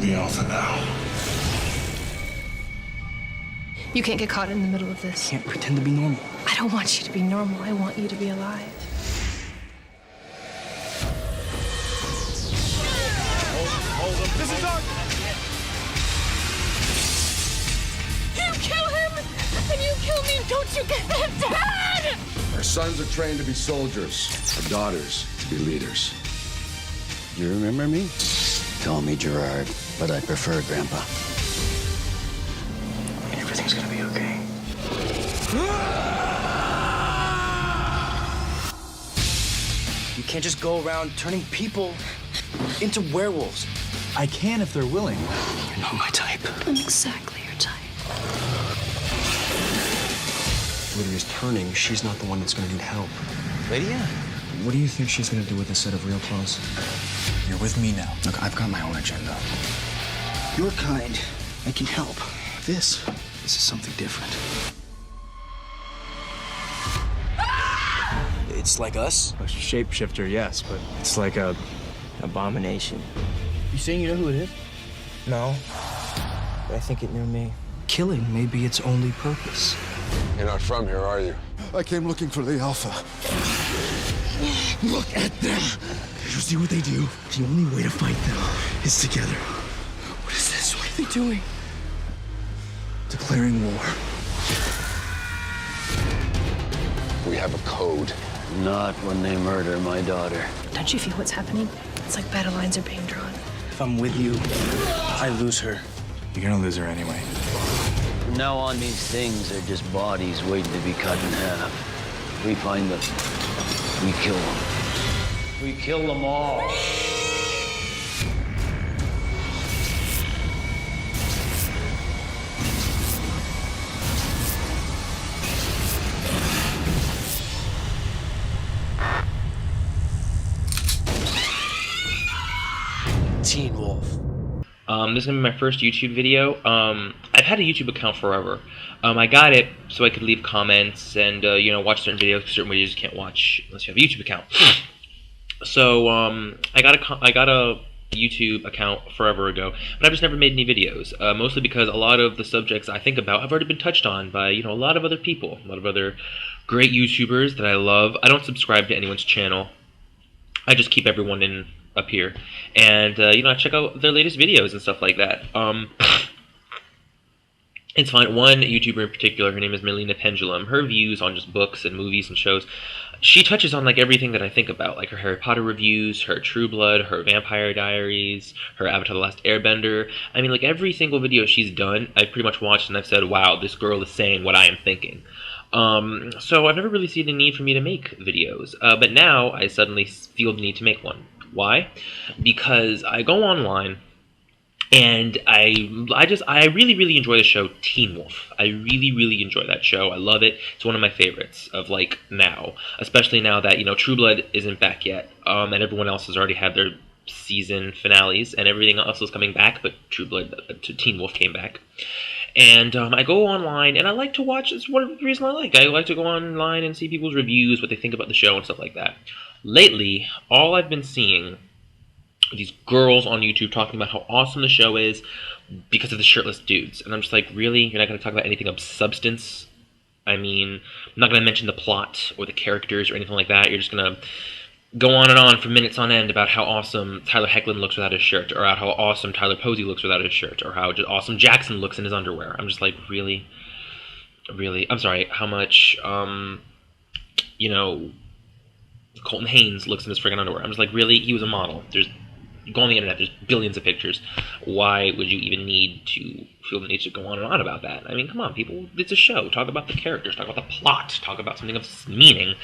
the Alpha now. You can't get caught in the middle of this. Can't pretend to be normal. I don't want you to be normal. I want you to be alive. Hold him. This is our... You kill him, and you kill me. Don't you get that, Dad? Our sons are trained to be soldiers. Our daughters to be leaders. You remember me? Call me Gerard, but I prefer Grandpa. Everything's gonna be okay. You can't just go around turning people into werewolves. I can if they're willing. You're not my type. I'm exactly your type. Lydia's turning. She's not the one that's gonna need help. Lydia? What do you think she's gonna do with a set of real clothes? You're with me now. Look, I've got my own agenda. Your kind, I can help. This is something different. It's like us. A shapeshifter, yes, but it's like a abomination. You saying you know who it is? No, but I think it knew me. Killing may be its only purpose. You're not from here, are you? I came looking for the Alpha. Look at them. You see what they do? The only way to fight them is together. What is this? What are they doing? Declaring war. We have a code. Not when they murder my daughter. Don't you feel what's happening? It's like battle lines are being drawn. If I'm with you, I lose her. You're gonna lose her anyway. From now on, these things are just bodies waiting to be cut in half. We find them. We kill them. We kill them all. Teen Wolf. This is gonna be my first YouTube video. I've had a YouTube account forever. I got it so I could leave comments and you know, watch certain videos. Certain videos you can't watch unless you have a YouTube account. So I got a YouTube account forever ago, but I've just never made any videos. Mostly because a lot of the subjects I think about have already been touched on by, you know, a lot of other people, a lot of other great YouTubers that I love. I don't subscribe to anyone's channel. I just keep everyone up here, and you know, I check out their latest videos and stuff like that. It's fine. One YouTuber in particular, her name is Melina Pendulum. Her views on just books and movies and shows, she touches on like everything that I think about, like her Harry Potter reviews, her True Blood, her Vampire Diaries, her Avatar: The Last Airbender. I mean, like every single video she's done, I've pretty much watched and I've said, wow, this girl is saying what I am thinking. So I've never really seen the need for me to make videos, but now I suddenly feel the need to make one. Why? Because I go online and I really enjoy the show Teen Wolf. I really enjoy that show. I love it. It's one of my favorites of like now, especially now that, you know, True Blood isn't back yet, and everyone else has already had their season finales and everything else is coming back, but True Blood, Teen Wolf came back. And I go online and I like to watch. It's one of the reasons I like to go online and see people's reviews, what they think about the show and stuff like that. Lately, all I've been seeing are these girls on YouTube talking about how awesome the show is because of the shirtless dudes. And I'm just like, really? You're not going to talk about anything of substance? I mean, I'm not going to mention the plot or the characters or anything like that. You're just going to go on and on for minutes on end about how awesome Tyler Hoechlin looks without his shirt, or how awesome Tyler Posey looks without his shirt, or how just awesome Jackson looks in his underwear. I'm just like, really? Really? I'm sorry, how much, you know, Colton Haynes looks in his friggin' underwear. I'm just like, really? He was a model. Go on the internet, there's billions of pictures. Why would you even need to feel the need to go on and on about that? I mean, come on, people. It's a show. Talk about the characters. Talk about the plot. Talk about something of meaning.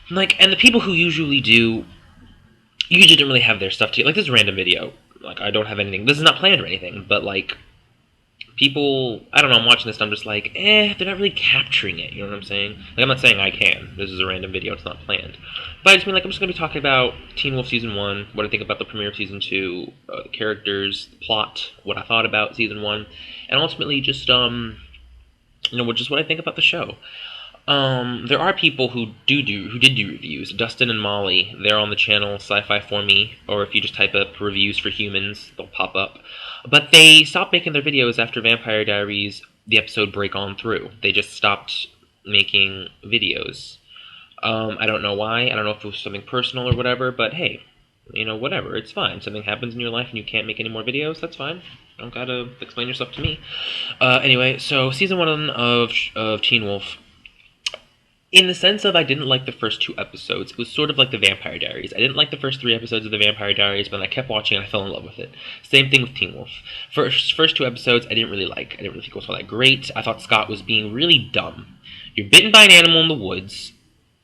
Like, and the people who usually don't really have their stuff together. Like, this is a random video. Like, I don't have anything. This is not planned or anything, but, like, people, I don't know, I'm watching this and I'm just like, they're not really capturing it, you know what I'm saying? Like, I'm not saying I can. This is a random video, it's not planned. But I just mean, like, I'm just going to be talking about Teen Wolf Season 1, what I think about the premiere of Season 2, the characters, the plot, what I thought about Season 1, and ultimately just, you know, just what I think about the show. There are people who did do reviews. Dustin and Molly, they're on the channel Sci-Fi For Me, or if you just type up reviews for humans, they'll pop up. But they stopped making their videos after Vampire Diaries, the episode Break On Through. They just stopped making videos. I don't know why. I don't know if it was something personal or whatever, but hey, whatever. It's fine. Something happens in your life and you can't make any more videos, that's fine. You don't gotta explain yourself to me. Anyway, so season 1 of Teen Wolf. In the sense of I didn't like the first 2 episodes, it was sort of like the Vampire Diaries. I didn't like the first 3 episodes of the Vampire Diaries, but I kept watching and I fell in love with it. Same thing with Teen Wolf. First 2 episodes I didn't really like. I didn't really think it was all that great. I thought Scott was being really dumb. You're bitten by an animal in the woods.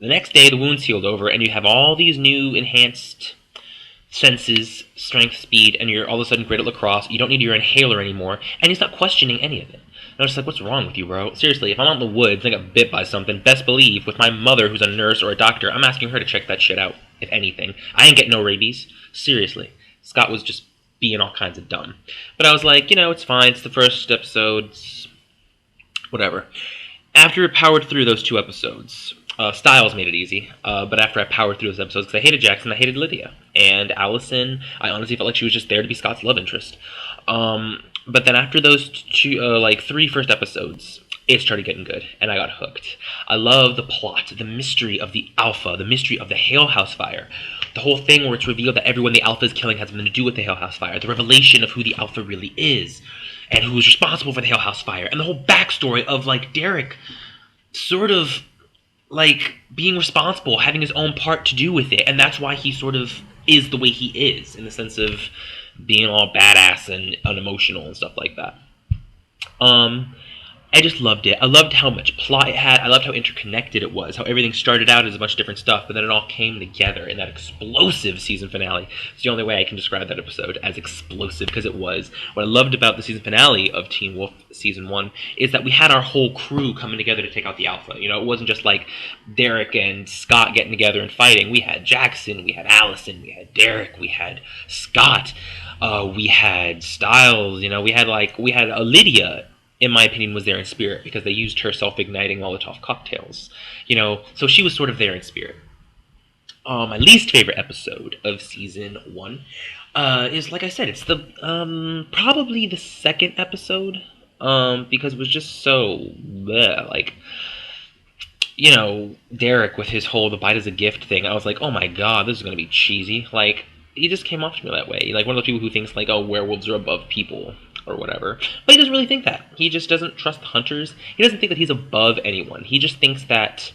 The next day the wound's healed over and you have all these new enhanced senses, strength, speed, and you're all of a sudden great at lacrosse. You don't need your inhaler anymore, and he's not questioning any of it. And I was just like, what's wrong with you, bro? Seriously, if I'm out in the woods and I got bit by something, best believe, with my mother who's a nurse or a doctor, I'm asking her to check that shit out, if anything. I ain't getting no rabies. Seriously. Scott was just being all kinds of dumb. But I was like, it's fine. It's the first episodes. Whatever. After I powered through those 2 episodes, Styles made it easy, but after I powered through those episodes, because I hated Jackson, I hated Lydia, and Allison, I honestly felt like she was just there to be Scott's love interest. But then after those 3 first episodes, it started getting good, and I got hooked. I love the plot, the mystery of the Alpha, the mystery of the Hale House fire, the whole thing where it's revealed that everyone the Alpha is killing has something to do with the Hale House fire, the revelation of who the Alpha really is, and who is responsible for the Hale House fire, and the whole backstory of, Derek sort of being responsible, having his own part to do with it, and that's why he sort of is the way he is, in the sense of being all badass and unemotional and stuff like that. I just loved it. I loved how much plot it had. I loved how interconnected it was, how everything started out as a bunch of different stuff, but then it all came together in that explosive season finale. It's the only way I can describe that episode, as explosive, because it was. What I loved about the season finale of Teen Wolf Season 1 is that we had our whole crew coming together to take out the Alpha. It wasn't just like Derek and Scott getting together and fighting. We had Jackson, we had Allison, we had Derek, we had Scott, we had Styles, we had Lydia, in my opinion, was there in spirit, because they used her self-igniting Molotov cocktails. So she was sort of there in spirit. My least favorite episode of Season 1 is, like I said, it's the probably the second episode, because it was just so bleh, Derek with his whole the bite as a gift thing. I was like, oh my god, this is going to be cheesy. He just came off to me that way. One of those people who thinks, werewolves are above people, or whatever. But he doesn't really think that. He just doesn't trust the hunters. He doesn't think that he's above anyone. He just thinks that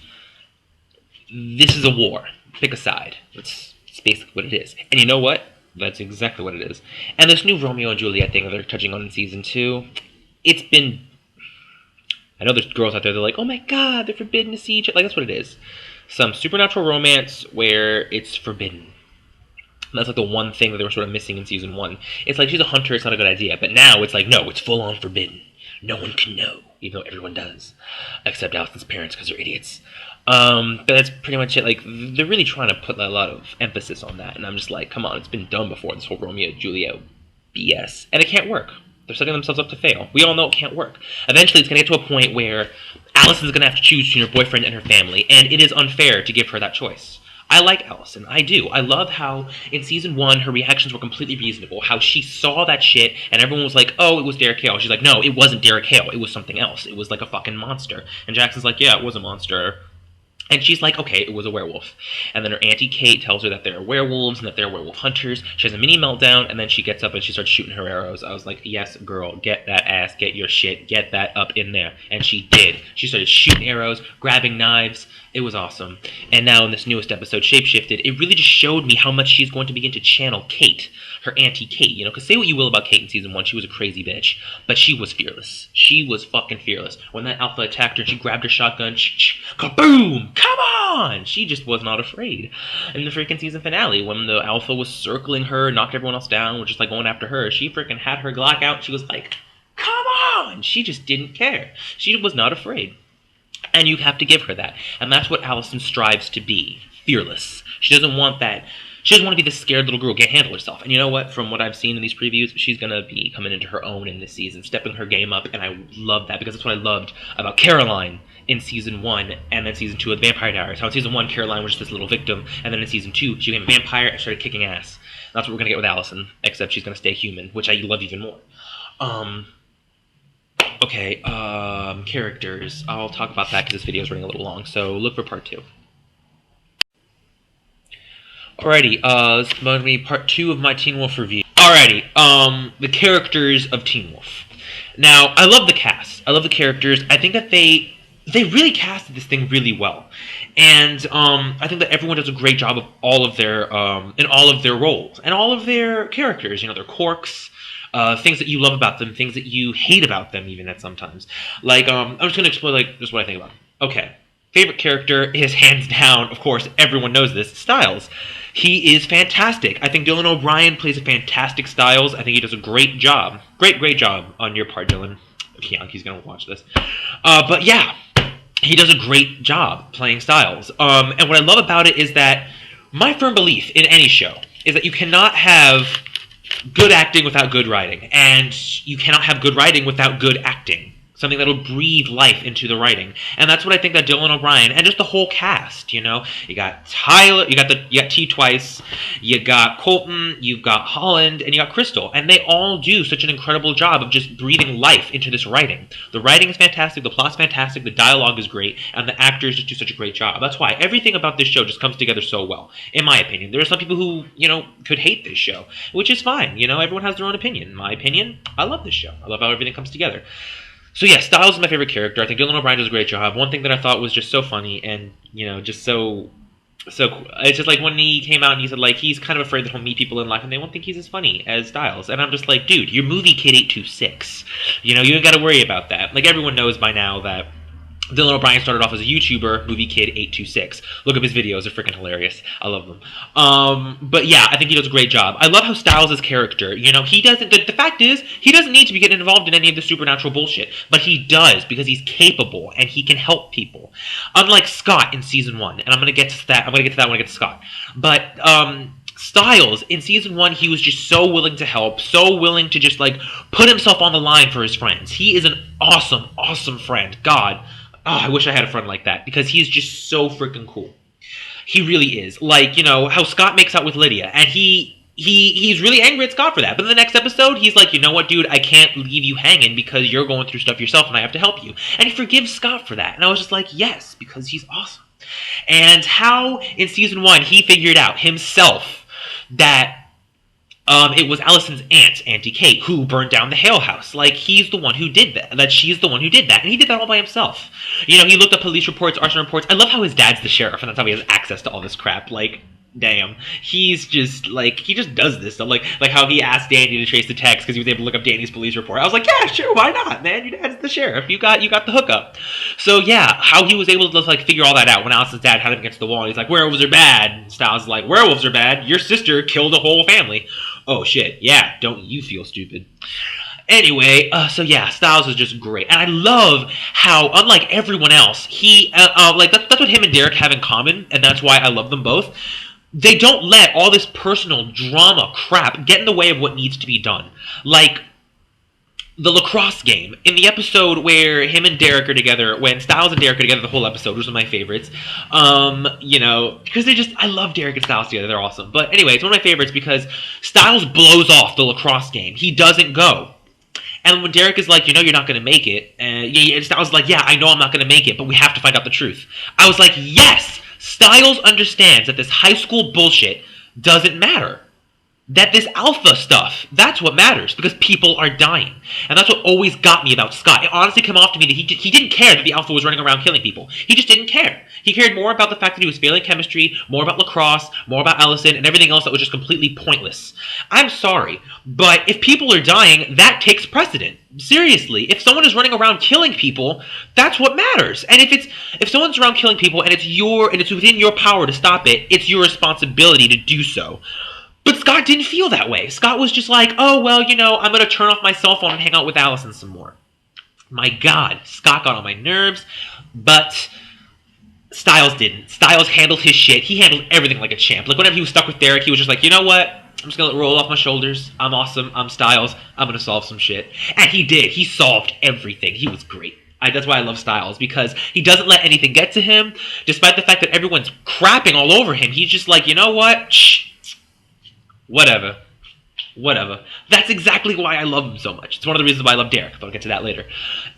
this is a war. Pick a side. It's basically what it is. And you know what? That's exactly what it is. And this new Romeo and Juliet thing that they're touching on in Season 2, it's been... I know there's girls out there that are like, oh my god, they're forbidden to see each other. That's what it is. Some supernatural romance where it's forbidden. And that's the one thing that they were sort of missing in Season 1. It's she's a hunter, it's not a good idea. But now it's no, it's full-on forbidden. No one can know, even though everyone does. Except Allison's parents, because they're idiots. But that's pretty much it. They're really trying to put a lot of emphasis on that. And I'm just come on, it's been done before, this whole Romeo and Juliet BS. And it can't work. They're setting themselves up to fail. We all know it can't work. Eventually, it's going to get to a point where Allison's going to have to choose between her boyfriend and her family, and it is unfair to give her that choice. I like Allison. I do. I love how in Season 1 her reactions were completely reasonable. How she saw that shit and everyone was like, oh, it was Derek Hale. She's like, no, it wasn't Derek Hale. It was something else. It was a fucking monster. And Jackson's like, yeah, it was a monster. And she's like, okay, it was a werewolf. And then her Auntie Kate tells her that they're werewolves and that they're werewolf hunters. She has a mini meltdown, and then she gets up and she starts shooting her arrows. I was like, yes, girl, get that ass, get your shit, get that up in there. And she did. She started shooting arrows, grabbing knives. It was awesome. And now in this newest episode, Shapeshifted, it really just showed me how much she's going to begin to channel Kate, her Auntie Kate, because say what you will about Kate in Season 1, she was a crazy bitch, but she was fearless. She was fucking fearless. When that Alpha attacked her, she grabbed her shotgun, kaboom! Come on! She just was not afraid. In the freaking season finale, when the Alpha was circling her, knocked everyone else down, was just going after her, she freaking had her Glock out, she was like, come on! She just didn't care. She was not afraid. And you have to give her that. And that's what Allison strives to be. Fearless. She doesn't want that She doesn't want to be this scared little girl, can't handle herself. And you know what? From what I've seen in these previews, she's going to be coming into her own in this season, stepping her game up, and I love that because that's what I loved about Caroline in Season 1 and then Season 2 of Vampire Diaries. How in Season 1, Caroline was just this little victim, and then in Season 2, she became a vampire and started kicking ass. That's what we're going to get with Allison, except she's going to stay human, which I love even more. Okay, characters. I'll talk about that because this video is running a little long, so look for part 2. Alrighty, this is going to be part 2 of my Teen Wolf review. Alrighty, the characters of Teen Wolf. Now, I love the cast. I love the characters. I think that they really casted this thing really well. And I think that everyone does a great job of all of their in all of their roles and all of their characters. You know, their quirks, things that you love about them, things that you hate about them, even at sometimes. Like, I'm just gonna explain like just what I think about them. Okay, favorite character is hands down, of course, everyone knows this, Styles. He is fantastic. I think Dylan O'Brien plays a fantastic Styles. I think he does a great job. Great job on your part, Dylan. Bianchi's gonna watch this. But yeah. He does a great job playing Styles. And what I love about it is that my firm belief in any show is that you cannot have good acting without good writing, and you cannot have good writing without good acting. Something that'll breathe life into the writing. And that's what I think that Dylan O'Brien and just the whole cast, you know, you got Tyler, you got T Twice, you got Colton, you've got Holland, and you got Crystal. And they all do such an incredible job of just breathing life into this writing. The writing is fantastic, the plot's fantastic, the dialogue is great, and the actors just do such a great job. That's why everything about this show just comes together so well, in my opinion. There are some people who, you know, could hate this show, which is fine. You know, everyone has their own opinion. In my opinion, I love this show. I love how everything comes together. So yeah, Styles is my favorite character. I think Dylan O'Brien does a great job. One thing that I thought was just so funny and, you know, just so it's just like when he came out and he said like he's kind of afraid that he'll meet people in life and they won't think he's as funny as Styles. And I'm just like, dude, you're movie kid 826. You know, you ain't got to worry about that. Like everyone knows by now that Dylan O'Brien started off as a YouTuber, Movie Kid 826. Look up his videos; they're freaking hilarious. I love them. But yeah, I think he does a great job. I love how Styles' character, you know, he doesn't. The fact is, he doesn't need to be getting involved in any of the supernatural bullshit, but he does because he's capable and he can help people. Unlike Scott in Season 1, and I'm gonna get to that. I'm gonna get to that when I get to Scott. But Styles, in Season 1, he was just so willing to help, so willing to just, like, put himself on the line for his friends. He is an awesome, awesome friend. God. Oh, I wish I had a friend like that, because he's just so freaking cool. He really is. Like, you know, how Scott makes out with Lydia, and he's really angry at Scott for that. But in the next episode, he's like, you know what, dude, I can't leave you hanging because you're going through stuff yourself, and I have to help you. And he forgives Scott for that. And I was just like, yes, because he's awesome. And how, in Season 1, he figured out himself that it was Allison's aunt, Auntie Kate, who burned down the Hale house. Like, he's the one who did that. That she's the one who did that. And he did that all by himself. You know, he looked up police reports, arson reports. I love how his dad's the sheriff, and that's how he has access to all this crap. Like, damn. He's just, like, he just does this stuff. Like how he asked Danny to trace the text because he was able to look up Danny's police report. I was like, yeah, sure, why not, man? Your dad's the sheriff. You got the hookup. So, yeah, how he was able to, like, figure all that out when Allison's dad had him against the wall. And he's like, werewolves are bad. And Styles is like, werewolves are bad. Your sister killed a whole family. Oh, shit. Yeah, don't you feel stupid. Anyway, so yeah, Styles is just great. And I love how, unlike everyone else, he, like, that's what him and Derek have in common, and that's why I love them both. They don't let all this personal drama crap get in the way of what needs to be done. Like, the lacrosse game. In the episode where him and Derek are together, when Styles and Derek are together the whole episode, which is one of my favorites, you know, because I love Derek and Styles together, they're awesome. But anyway, it's one of my favorites because Styles blows off the lacrosse game. He doesn't go. And when Derek is like, you know you're not going to make it, and Styles is like, yeah, I know I'm not going to make it, but we have to find out the truth. I was like, yes! Styles understands that this high school bullshit doesn't matter. That this alpha stuff, that's what matters, because people are dying. And that's what always got me about Scott. It honestly came off to me that he didn't care that the alpha was running around killing people. He just didn't care. He cared more about the fact that he was failing chemistry, more about lacrosse, more about Allison, and everything else that was just completely pointless. I'm sorry, but if people are dying, that takes precedent. Seriously, if someone is running around killing people, that's what matters. And if someone's around killing people and it's within your power to stop it, it's your responsibility to do so. But Scott didn't feel that way. Scott was just like, oh, well, you know, I'm going to turn off my cell phone and hang out with Allison some more. My God, Scott got on my nerves. But Styles didn't. Styles handled his shit. He handled everything like a champ. Like, whenever he was stuck with Derek, he was just like, you know what? I'm just gonna roll off my shoulders. I'm awesome. I'm Styles. I'm gonna solve some shit. And he did. He solved everything. He was great. That's why I love Styles, because he doesn't let anything get to him, despite the fact that everyone's crapping all over him. He's just like, you know what? Shh. Whatever. That's exactly why I love him so much. It's one of the reasons why I love Derek, but I'll get to that later.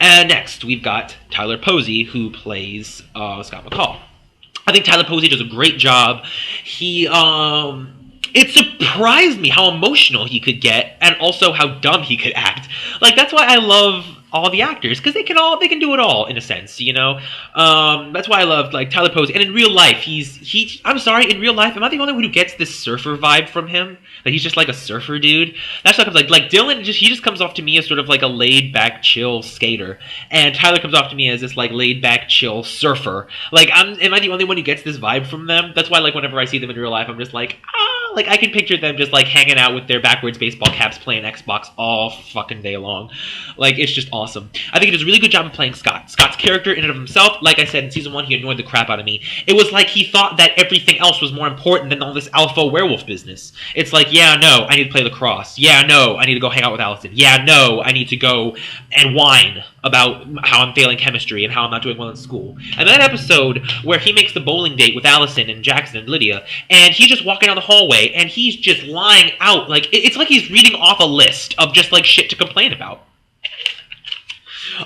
And next, we've got Tyler Posey, who plays Scott McCall. I think Tyler Posey does a great job. It surprised me how emotional he could get, and also how dumb he could act. Like, that's why I love all the actors, because they can do it all, in a sense, you know? That's why I love, like, Tyler Posey. And in real life, I'm sorry, in real life, am I the only one who gets this surfer vibe from him? That he's just like a surfer dude? That's what comes like Dylan, he just comes off to me as sort of like a laid-back, chill skater. And Tyler comes off to me as this, like, laid-back, chill surfer. Like, am I the only one who gets this vibe from them? That's why, like, whenever I see them in real life, I'm just like, like, I can picture them just, like, hanging out with their backwards baseball caps playing Xbox all fucking day long. Like, it's just awesome. I think he does a really good job of playing Scott. Scott's character in and of himself, like I said, in Season 1, he annoyed the crap out of me. It was like he thought that everything else was more important than all this alpha werewolf business. It's like, yeah, no, I need to play lacrosse. Yeah, no, I need to go hang out with Allison. Yeah, no, I need to go and whine about how I'm failing chemistry and how I'm not doing well in school. And that episode where he makes the bowling date with Allison and Jackson and Lydia, and he's just walking down the hallway, and he's just lying out, like, it's like he's reading off a list of just, like, shit to complain about.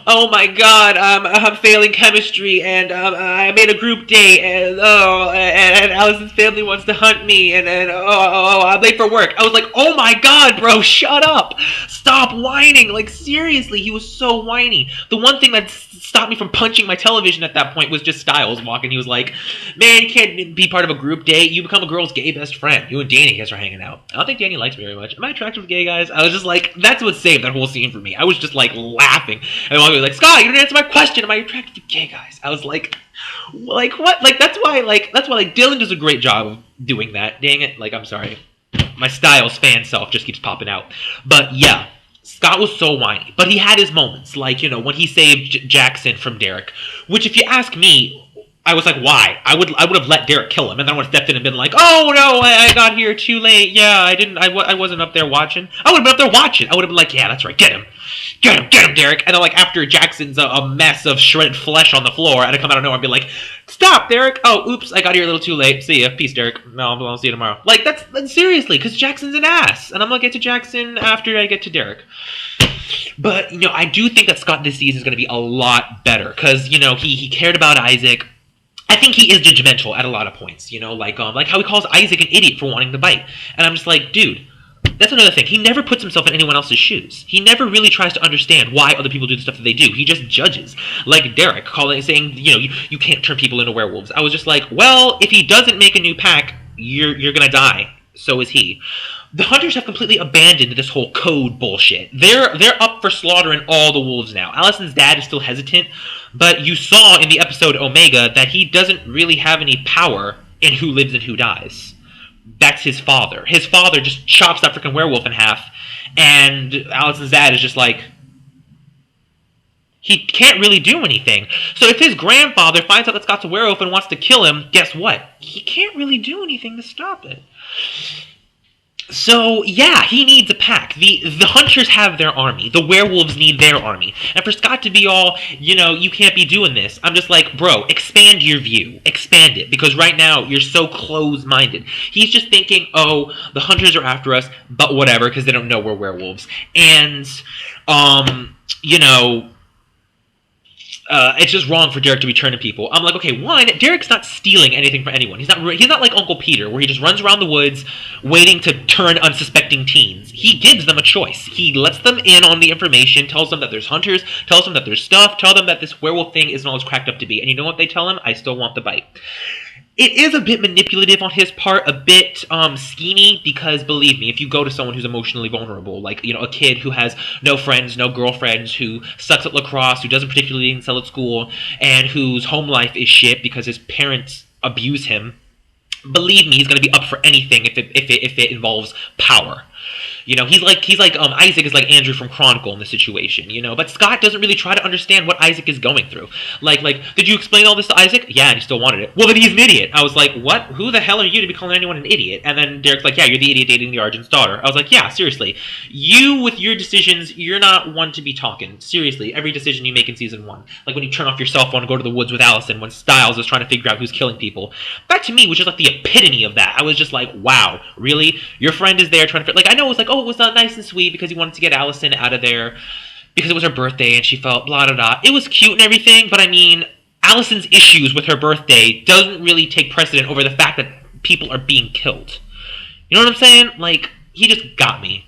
Oh my god, I'm failing chemistry, and I made a group date, and Allison's family wants to hunt me, and I'm late for work. I was like, oh my god, bro, shut up! Stop whining! Like, seriously, he was so whiny. The one thing that stopped me from punching my television at that point was just Styles walking. He was like, man, you can't be part of a group date. You become a girl's gay best friend. You and Danny guys are hanging out. I don't think Danny likes me very much. Am I attractive to gay guys? I was just like, that's what saved that whole scene for me. I was just, like, laughing. And I was like, Scott, you didn't answer my question. Am I attracted to gay guys? I was like what? Like, that's why Dylan does a great job of doing that. Dang it. Like, I'm sorry. My Styles fan self just keeps popping out. But yeah, Scott was so whiny. But he had his moments. Like, you know, when he saved Jackson from Derek, which, if you ask me, I was like, why? I would have let Derek kill him, and then I would have stepped in and been like, oh no, I got here too late. Yeah, I wasn't up there watching. I would have been up there watching. I would have been like, yeah, that's right, get him, Derek. And then, like, after Jackson's a mess of shredded flesh on the floor, and I come out of nowhere and be like, stop, Derek. Oh, oops, I got here a little too late. See ya, peace, Derek. No, I'll see you tomorrow. Like, that's seriously, because Jackson's an ass, and I'm gonna get to Jackson after I get to Derek. But, you know, I do think that Scott this season is going to be a lot better, because, you know, he cared about Isaac. I think he is judgmental at a lot of points, you know, like how he calls Isaac an idiot for wanting to bite. And I'm just like, dude, that's another thing. He never puts himself in anyone else's shoes. He never really tries to understand why other people do the stuff that they do. He just judges. Like Derek saying, you know, you can't turn people into werewolves. I was just like, well, if he doesn't make a new pack, you're gonna die. So is he. The hunters have completely abandoned this whole code bullshit. They're up for slaughtering all the wolves now. Allison's dad is still hesitant, but you saw in the episode Omega that he doesn't really have any power in who lives and who dies. That's his father. His father just chops that freaking werewolf in half, and Allison's dad is just like, he can't really do anything. So if his grandfather finds out that Scott's a werewolf and wants to kill him, guess what? He can't really do anything to stop it. So, yeah, he needs a pack. The hunters have their army. The werewolves need their army. And for Scott to be all, you know, you can't be doing this, I'm just like, bro, expand your view. Expand it. Because right now, you're so close-minded. He's just thinking, oh, the hunters are after us, but whatever, because they don't know we're werewolves. And, you know, it's just wrong for Derek to be turning people. I'm like, okay, one, Derek's not stealing anything from anyone. He's not like Uncle Peter, where he just runs around the woods waiting to turn unsuspecting teens. He gives them a choice. He lets them in on the information, tells them that there's hunters, tells them that there's stuff, tells them that this werewolf thing isn't all it's cracked up to be. And you know what they tell him? I still want the bite. It is a bit manipulative on his part, a bit schemy, because believe me, if you go to someone who's emotionally vulnerable, like, you know, a kid who has no friends, no girlfriends, who sucks at lacrosse, who doesn't particularly excel at school, and whose home life is shit because his parents abuse him, believe me, he's going to be up for anything if it involves power. You know, he's like Isaac is like Andrew from Chronicle in this situation, you know. But Scott doesn't really try to understand what Isaac is going through. Like, did you explain all this to Isaac? Yeah, and he still wanted it. Well, then he's an idiot. I was like, what? Who the hell are you to be calling anyone an idiot? And then Derek's like, yeah, you're the idiot dating the Argent's daughter. I was like, yeah, seriously. You, with your decisions, you're not one to be talking. Seriously, every decision you make in season 1. Like when you turn off your cell phone and go to the woods with Allison, when Stiles is trying to figure out who's killing people. That to me was just like the epitome of that. I was just like, wow, really? Your friend is there trying to... Like, I know it was like, oh, it was nice and sweet because he wanted to get Allison out of there because it was her birthday and she felt blah, blah, blah. It was cute and everything, but I mean, Allison's issues with her birthday doesn't really take precedent over the fact that people are being killed. You know what I'm saying? Like, he just got me.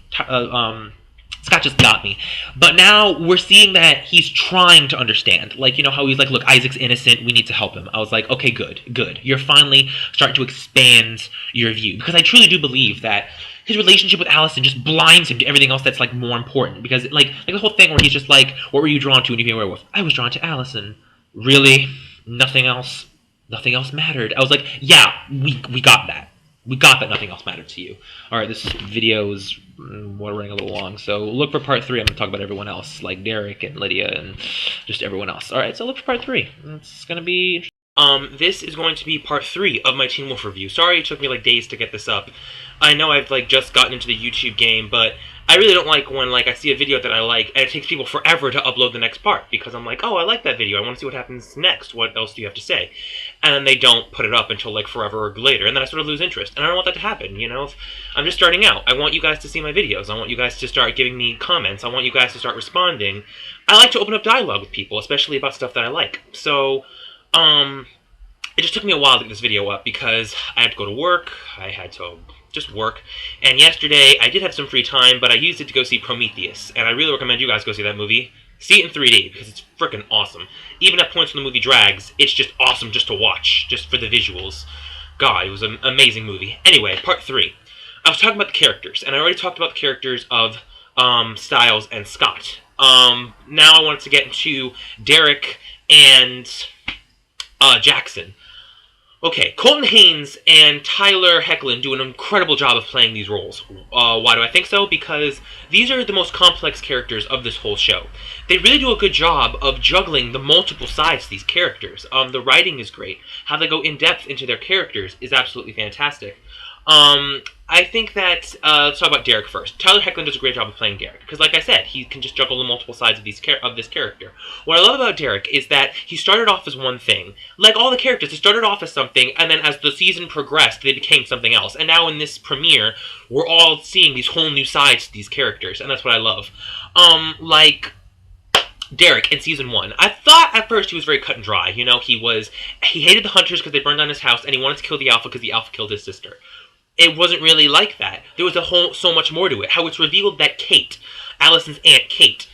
Scott just got me. But now we're seeing that he's trying to understand. Like, you know how he's like, look, Isaac's innocent, we need to help him. I was like, okay, good. You're finally starting to expand your view. Because I truly do believe that his relationship with Allison just blinds him to everything else that's, like, more important. Because, like the whole thing where he's just like, what were you drawn to when you became a werewolf? I was drawn to Allison. Really? Nothing else mattered. I was like, yeah, we got that. We got that nothing else mattered to you. Alright, this video is running a little long, so look for part 3. I'm going to talk about everyone else, like Derek and Lydia and just everyone else. Alright, so look for part 3. It's going to be... This is going to be part 3 of my Teen Wolf review. Sorry it took me, like, days to get this up. I know I've, like, just gotten into the YouTube game, but I really don't like when, like, I see a video that I like, and it takes people forever to upload the next part, because I'm like, oh, I like that video, I want to see what happens next, what else do you have to say? And then they don't put it up until, like, forever or later, and then I sort of lose interest, and I don't want that to happen, you know? I'm just starting out. I want you guys to see my videos, I want you guys to start giving me comments, I want you guys to start responding. I like to open up dialogue with people, especially about stuff that I like. So, it just took me a while to get this video up, because I had to go to work, I had to just work, and yesterday I did have some free time, but I used it to go see Prometheus, and I really recommend you guys go see that movie. See it in 3D, because it's freaking awesome. Even at points when the movie drags, it's just awesome just to watch, just for the visuals. God, it was an amazing movie. Anyway, part 3. I was talking about the characters, and I already talked about the characters of Stiles and Scott. Now I wanted to get into Derek and Jackson. Okay, Colton Haynes and Tyler Hoechlin do an incredible job of playing these roles. Why do I think so? Because these are the most complex characters of this whole show. They really do a good job of juggling the multiple sides to these characters. The writing is great. How they go in depth into their characters is absolutely fantastic. I think that, let's talk about Derek first. Tyler Hoechlin does a great job of playing Derek, because like I said, he can just juggle the multiple sides of this character. What I love about Derek is that he started off as one thing. Like all the characters, they started off as something, and then as the season progressed, they became something else. And now in this premiere, we're all seeing these whole new sides to these characters, and that's what I love. Like Derek in season 1. I thought at first he was very cut and dry. You know, he hated the Hunters because they burned down his house, and he wanted to kill the Alpha because the Alpha killed his sister. It wasn't really like that. There was so much more to it. How it's revealed that Kate, Allison's Aunt Kate,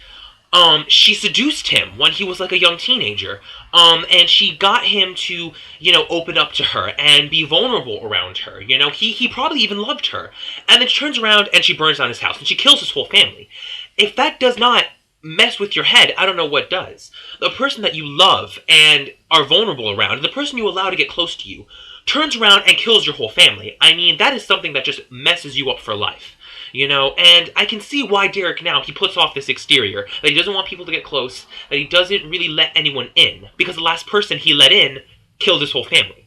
she seduced him when he was like a young teenager. And she got him to, you know, open up to her and be vulnerable around her. You know, he probably even loved her. And then she turns around and she burns down his house and she kills his whole family. If that does not mess with your head, I don't know what does. The person that you love and are vulnerable around, the person you allow to get close to you, turns around and kills your whole family. I mean, that is something that just messes you up for life. You know, and I can see why Derek now, he puts off this exterior, that he doesn't want people to get close, that he doesn't really let anyone in, because the last person he let in killed his whole family.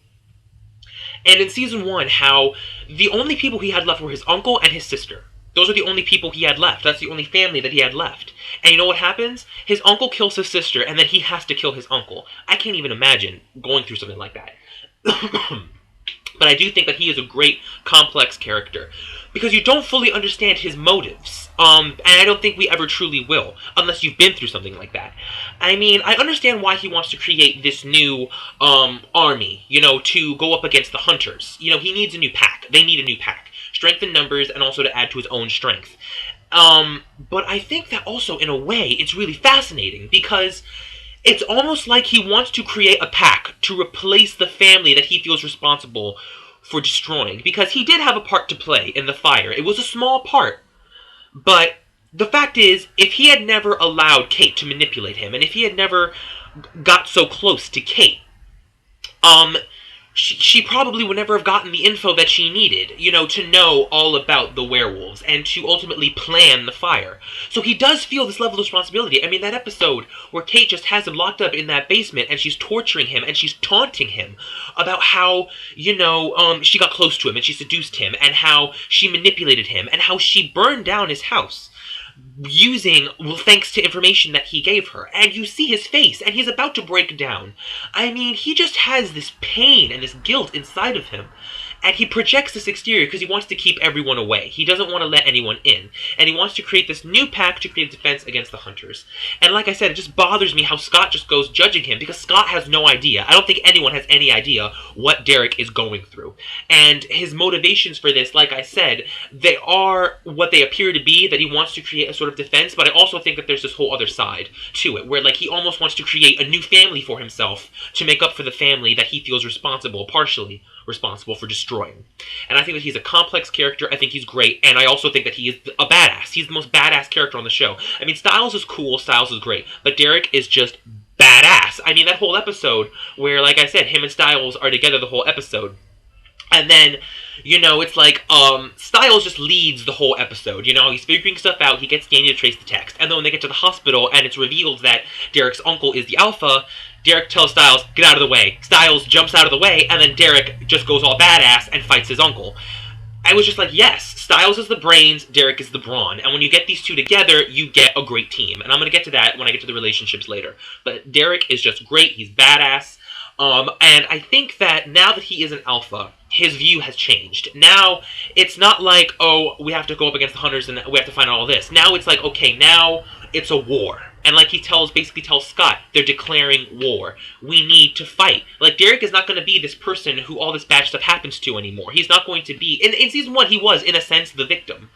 And in season 1, how the only people he had left were his uncle and his sister. Those are the only people he had left. That's the only family that he had left. And you know what happens? His uncle kills his sister, and then he has to kill his uncle. I can't even imagine going through something like that. But I do think that he is a great, complex character. Because you don't fully understand his motives. And I don't think we ever truly will, unless you've been through something like that. I mean, I understand why he wants to create this new, army, you know, to go up against the Hunters. You know, he needs a new pack. They need a new pack. Strength in numbers, and also to add to his own strength. But I think that also, in a way, it's really fascinating, because it's almost like he wants to create a pack to replace the family that he feels responsible for destroying. Because he did have a part to play in the fire. It was a small part. But the fact is, if he had never allowed Kate to manipulate him, and if he had never got so close to Kate, she probably would never have gotten the info that she needed, to know all about the werewolves and to ultimately plan the fire. So he does feel this level of responsibility. I mean, that episode where Kate just has him locked up in that basement and she's torturing him and she's taunting him about how, she got close to him and she seduced him and how she manipulated him and how she burned down his house. Thanks to information that he gave her. And you see his face, and he's about to break down. I mean, he just has this pain and this guilt inside of him. And he projects this exterior because he wants to keep everyone away. He doesn't want to let anyone in. And he wants to create this new pact to create defense against the Hunters. And like I said, it just bothers me how Scott just goes judging him because Scott has no idea. I don't think anyone has any idea what Derek is going through. And his motivations for this, like I said, they are what they appear to be, that he wants to create a sort of defense, but I also think that there's this whole other side to it, where he almost wants to create a new family for himself to make up for the family that he feels partially responsible for destroying. And I think that he's a complex character. I think he's great. And I also think that he is a badass. He's the most badass character on the show. I mean, Stiles is cool. Stiles is great. But Derek is just badass. I mean, that whole episode where, like I said, him and Stiles are together the whole episode. And then, it's like, Stiles just leads the whole episode. He's figuring stuff out. He gets Danny to trace the text. And then when they get to the hospital and it's revealed that Derek's uncle is the Alpha, Derek tells Stiles, get out of the way. Stiles jumps out of the way, and then Derek just goes all badass and fights his uncle. I was just like, yes, Stiles is the brains, Derek is the brawn. And when you get these two together, you get a great team. And I'm going to get to that when I get to the relationships later. But Derek is just great. He's badass. And I think that now that he is an Alpha, his view has changed. Now, it's not like, oh, we have to go up against the Hunters and we have to find out all this. Now it's like, okay, now it's a war. And like he basically tells Scott, they're declaring war. We need to fight. Like, Derek is not going to be this person who all this bad stuff happens to anymore. He's not going to be... In Season 1, he was, in a sense, the victim.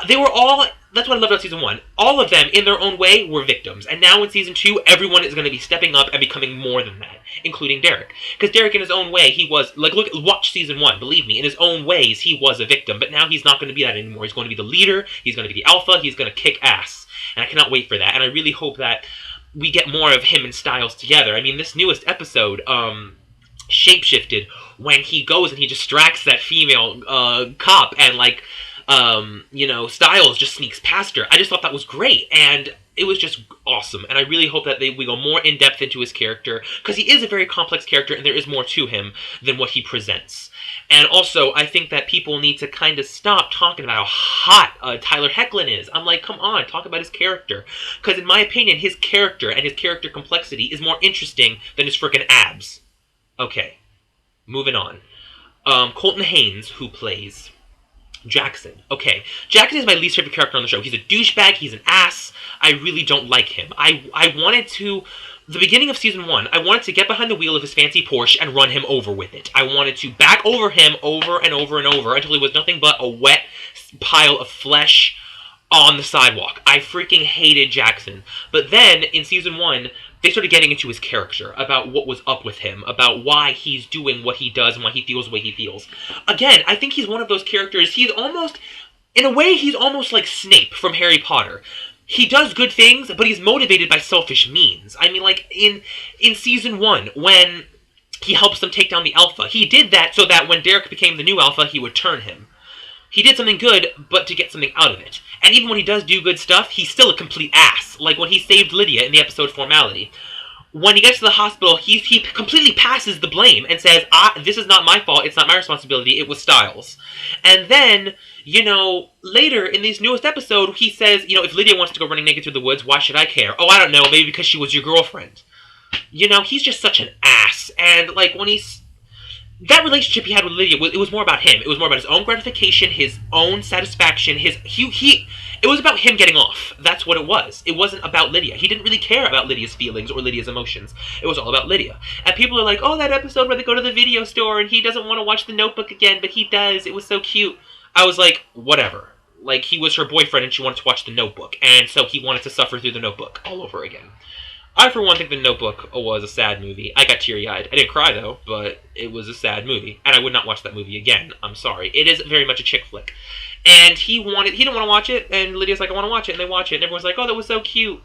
They were all... That's what I loved about Season 1. All of them, in their own way, were victims. And now in Season 2, everyone is going to be stepping up and becoming more than that, including Derek. Because Derek, in his own way, he was... watch Season 1, believe me. In his own ways, he was a victim. But now he's not going to be that anymore. He's going to be the leader. He's going to be the Alpha. He's going to kick ass. And I cannot wait for that. And I really hope that we get more of him and Stiles together. I mean, this newest episode, shapeshifted when he goes and he distracts that female cop and, Stiles just sneaks past her. I just thought that was great. And it was just awesome. And I really hope that we go more in-depth into his character, because he is a very complex character and there is more to him than what he presents. And also, I think that people need to kind of stop talking about how hot Tyler Hoechlin is. I'm like, come on, talk about his character. Because in my opinion, his character and his character complexity is more interesting than his frickin' abs. Okay, moving on. Colton Haynes, who plays Jackson. Okay, Jackson is my least favorite character on the show. He's a douchebag, he's an ass. I really don't like him. I wanted to... The beginning of Season 1, I wanted to get behind the wheel of his fancy Porsche and run him over with it. I wanted to back over him over and over and over until he was nothing but a wet pile of flesh on the sidewalk. I freaking hated Jackson. But then, in Season 1, they started getting into his character, about what was up with him, about why he's doing what he does and why he feels the way he feels. Again, I think he's one of those characters, in a way, he's almost like Snape from Harry Potter. He does good things, but he's motivated by selfish means. I mean, like, in Season 1, when he helps them take down the Alpha, he did that so that when Derek became the new Alpha, he would turn him. He did something good, but to get something out of it. And even when he does do good stuff, he's still a complete ass. Like when he saved Lydia in the episode Formality. When he gets to the hospital, he completely passes the blame and says, this is not my fault, it's not my responsibility, it was Stiles. And then, later in this newest episode, he says, if Lydia wants to go running naked through the woods, why should I care? Oh, I don't know, maybe because she was your girlfriend. He's just such an ass. And, like, when that relationship he had with Lydia, it was more about him. It was more about his own gratification, his own satisfaction, it was about him getting off. That's what it was. It wasn't about Lydia. He didn't really care about Lydia's feelings or Lydia's emotions. It was all about Lydia. And people are like, oh, that episode where they go to the video store and he doesn't want to watch The Notebook again, but he does. It was so cute. I was like, whatever. Like, he was her boyfriend and she wanted to watch The Notebook. And so he wanted to suffer through The Notebook all over again. I, for one, think The Notebook was a sad movie. I got teary-eyed. I didn't cry, though, but it was a sad movie. And I would not watch that movie again. I'm sorry. It is very much a chick flick. And he didn't want to watch it, and Lydia's like, I want to watch it, and they watch it, and everyone's like, oh, that was so cute.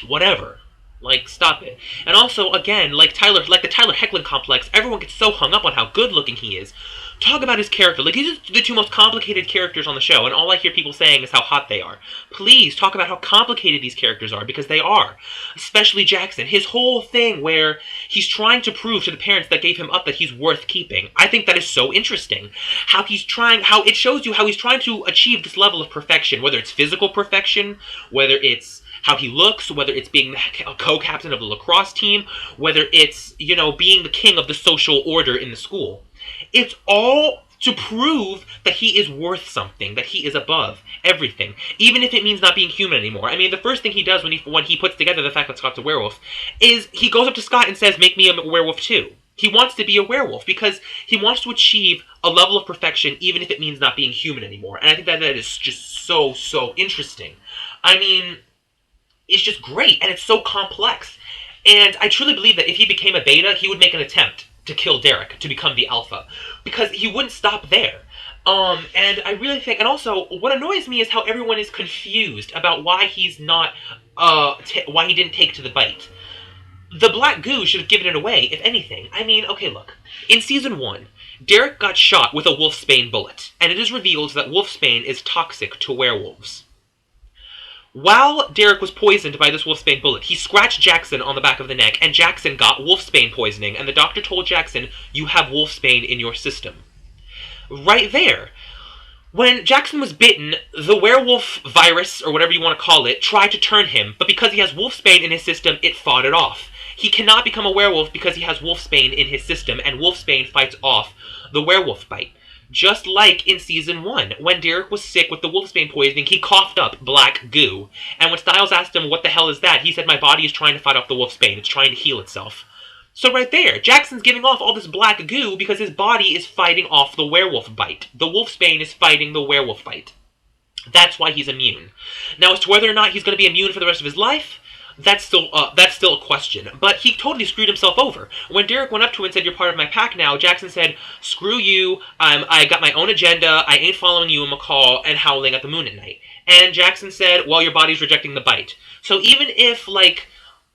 Whatever. Like, stop it. And also, again, like the Tyler Hoechlin complex, everyone gets so hung up on how good looking he is. Talk about his character. Like, these are the two most complicated characters on the show, and all I hear people saying is how hot they are. Please talk about how complicated these characters are, because they are. Especially Jackson. His whole thing where he's trying to prove to the parents that gave him up that he's worth keeping. I think that is so interesting. How it shows you how he's trying to achieve this level of perfection, whether it's physical perfection, whether it's how he looks, whether it's being a co-captain of the lacrosse team, whether it's, being the king of the social order in the school. It's all to prove that he is worth something, that he is above everything, even if it means not being human anymore. I mean, the first thing he does when he puts together the fact that Scott's a werewolf is he goes up to Scott and says, "Make me a werewolf too." He wants to be a werewolf because he wants to achieve a level of perfection, even if it means not being human anymore. And I think that is just so, so interesting. I mean, it's just great, and it's so complex. And I truly believe that if he became a beta, he would make an attempt to kill Derek, to become the alpha, because he wouldn't stop there. And I really think, and also, what annoys me is how everyone is confused about why he's not, why he didn't take to the bite. The black goo should have given it away, if anything. I mean, okay, look. In Season 1, Derek got shot with a wolfsbane bullet, and it is revealed that wolfsbane is toxic to werewolves. While Derek was poisoned by this wolfsbane bullet, he scratched Jackson on the back of the neck, and Jackson got wolfsbane poisoning, and the doctor told Jackson, "You have wolfsbane in your system." Right there. When Jackson was bitten, the werewolf virus, or whatever you want to call it, tried to turn him, but because he has wolfsbane in his system, it fought it off. He cannot become a werewolf because he has wolfsbane in his system, and wolfsbane fights off the werewolf bite. Just like in Season 1, when Derek was sick with the wolfsbane poisoning, he coughed up black goo. And when Stiles asked him, "What the hell is that?" he said, "My body is trying to fight off the wolfsbane. It's trying to heal itself." So right there, Jackson's giving off all this black goo because his body is fighting off the werewolf bite. The wolfsbane is fighting the werewolf bite. That's why he's immune. Now, as to whether or not he's going to be immune for the rest of his life, that's still a question. But he totally screwed himself over. When Derek went up to him and said, "You're part of my pack now," Jackson said, "Screw you, I got my own agenda, I ain't following you in McCall and howling at the moon at night." And Jackson said, "Well, your body's rejecting the bite." So even if,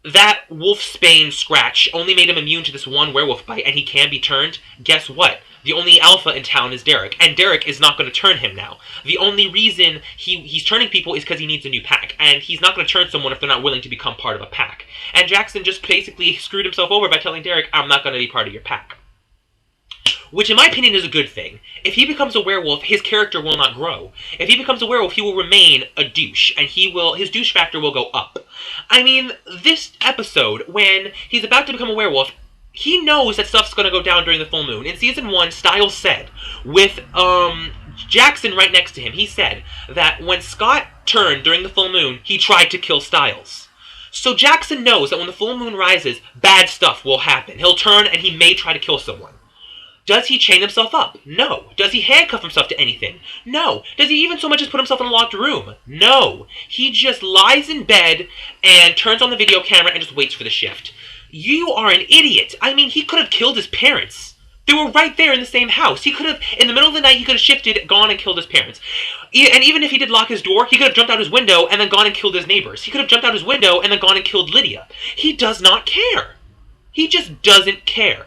that wolfsbane scratch only made him immune to this one werewolf bite and he can be turned, guess what? The only alpha in town is Derek, and Derek is not going to turn him now. The only reason he's turning people is because he needs a new pack, and he's not going to turn someone if they're not willing to become part of a pack. And Jackson just basically screwed himself over by telling Derek, "I'm not going to be part of your pack." Which, in my opinion, is a good thing. If he becomes a werewolf, his character will not grow. If he becomes a werewolf, he will remain a douche, and his douche factor will go up. I mean, this episode, when he's about to become a werewolf, he knows that stuff's going to go down during the full moon. In Season 1, Stiles said, with Jackson right next to him, he said that when Scott turned during the full moon, he tried to kill Stiles. So Jackson knows that when the full moon rises, bad stuff will happen. He'll turn and he may try to kill someone. Does he chain himself up? No. Does he handcuff himself to anything? No. Does he even so much as put himself in a locked room? No. He just lies in bed and turns on the video camera and just waits for the shift. You are an idiot. I mean, he could have killed his parents. They were right there in the same house. He could have, in the middle of the night, he could have shifted, gone and killed his parents. And even if he did lock his door, he could have jumped out his window and then gone and killed his neighbors. He could have jumped out his window and then gone and killed Lydia. He does not care. He just doesn't care.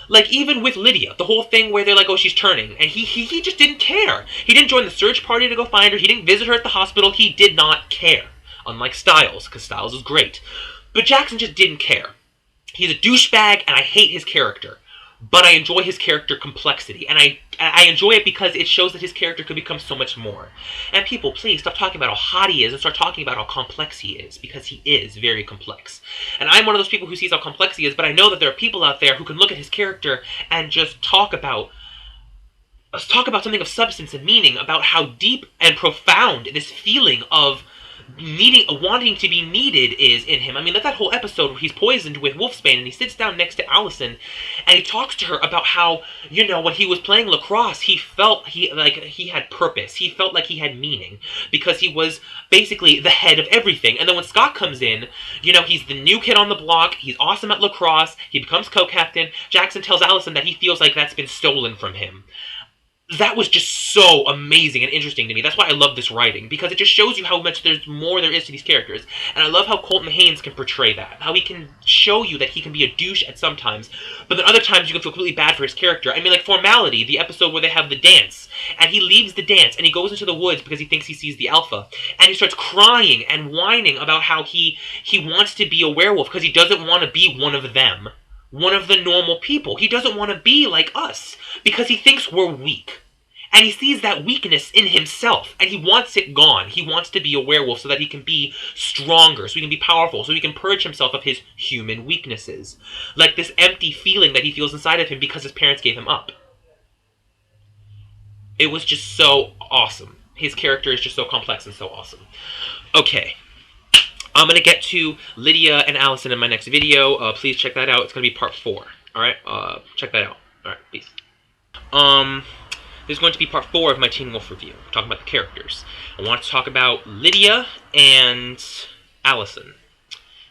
Like, even with Lydia, the whole thing where they're like, "Oh, she's turning," and he just didn't care. He didn't join the search party to go find her. He didn't visit her at the hospital. He did not care. Unlike Stiles, because Stiles is great. But Jackson just didn't care. He's a douchebag, and I hate his character. But I enjoy his character complexity, and I enjoy it because it shows that his character could become so much more. And people, please stop talking about how hot he is and start talking about how complex he is, because he is very complex. And I'm one of those people who sees how complex he is, but I know that there are people out there who can look at his character and just talk about something of substance and meaning, about how deep and profound this feeling of wanting to be needed is in him. I mean, that whole episode where he's poisoned with wolfsbane and he sits down next to Allison and he talks to her about how, when he was playing lacrosse, he felt he had purpose. He felt like he had meaning because he was basically the head of everything. And then when Scott comes in, he's the new kid on the block. He's awesome at lacrosse. He becomes co-captain. Jackson tells Allison that he feels like that's been stolen from him. that was just so amazing and interesting to me. That's why I love this writing, because it just shows you how much there's more there is to these characters. And I love how Colton Haynes can portray that. How he can show you that he can be a douche at some times, but then other times you can feel completely bad for his character. I mean, like Formality, the episode where they have the dance, and he leaves the dance, and he goes into the woods because he thinks he sees the alpha, and he starts crying and whining about how he wants to be a werewolf because he doesn't want to be one of them. One of the normal people. He doesn't want to be like us because he thinks we're weak. And he sees that weakness in himself, and he wants it gone. He wants to be a werewolf so that he can be stronger, so he can be powerful, so he can purge himself of his human weaknesses. Like this empty feeling that he feels inside of him because his parents gave him up. It was just so awesome. His character is just so complex and so awesome. Okay. I'm going to get to Lydia and Allison in my next video. Please check that out. It's going to be part 4. Alright? Check that out. Alright, peace. This is going to be part 4 of my Teen Wolf review. Talking about the characters. I want to talk about Lydia and Allison.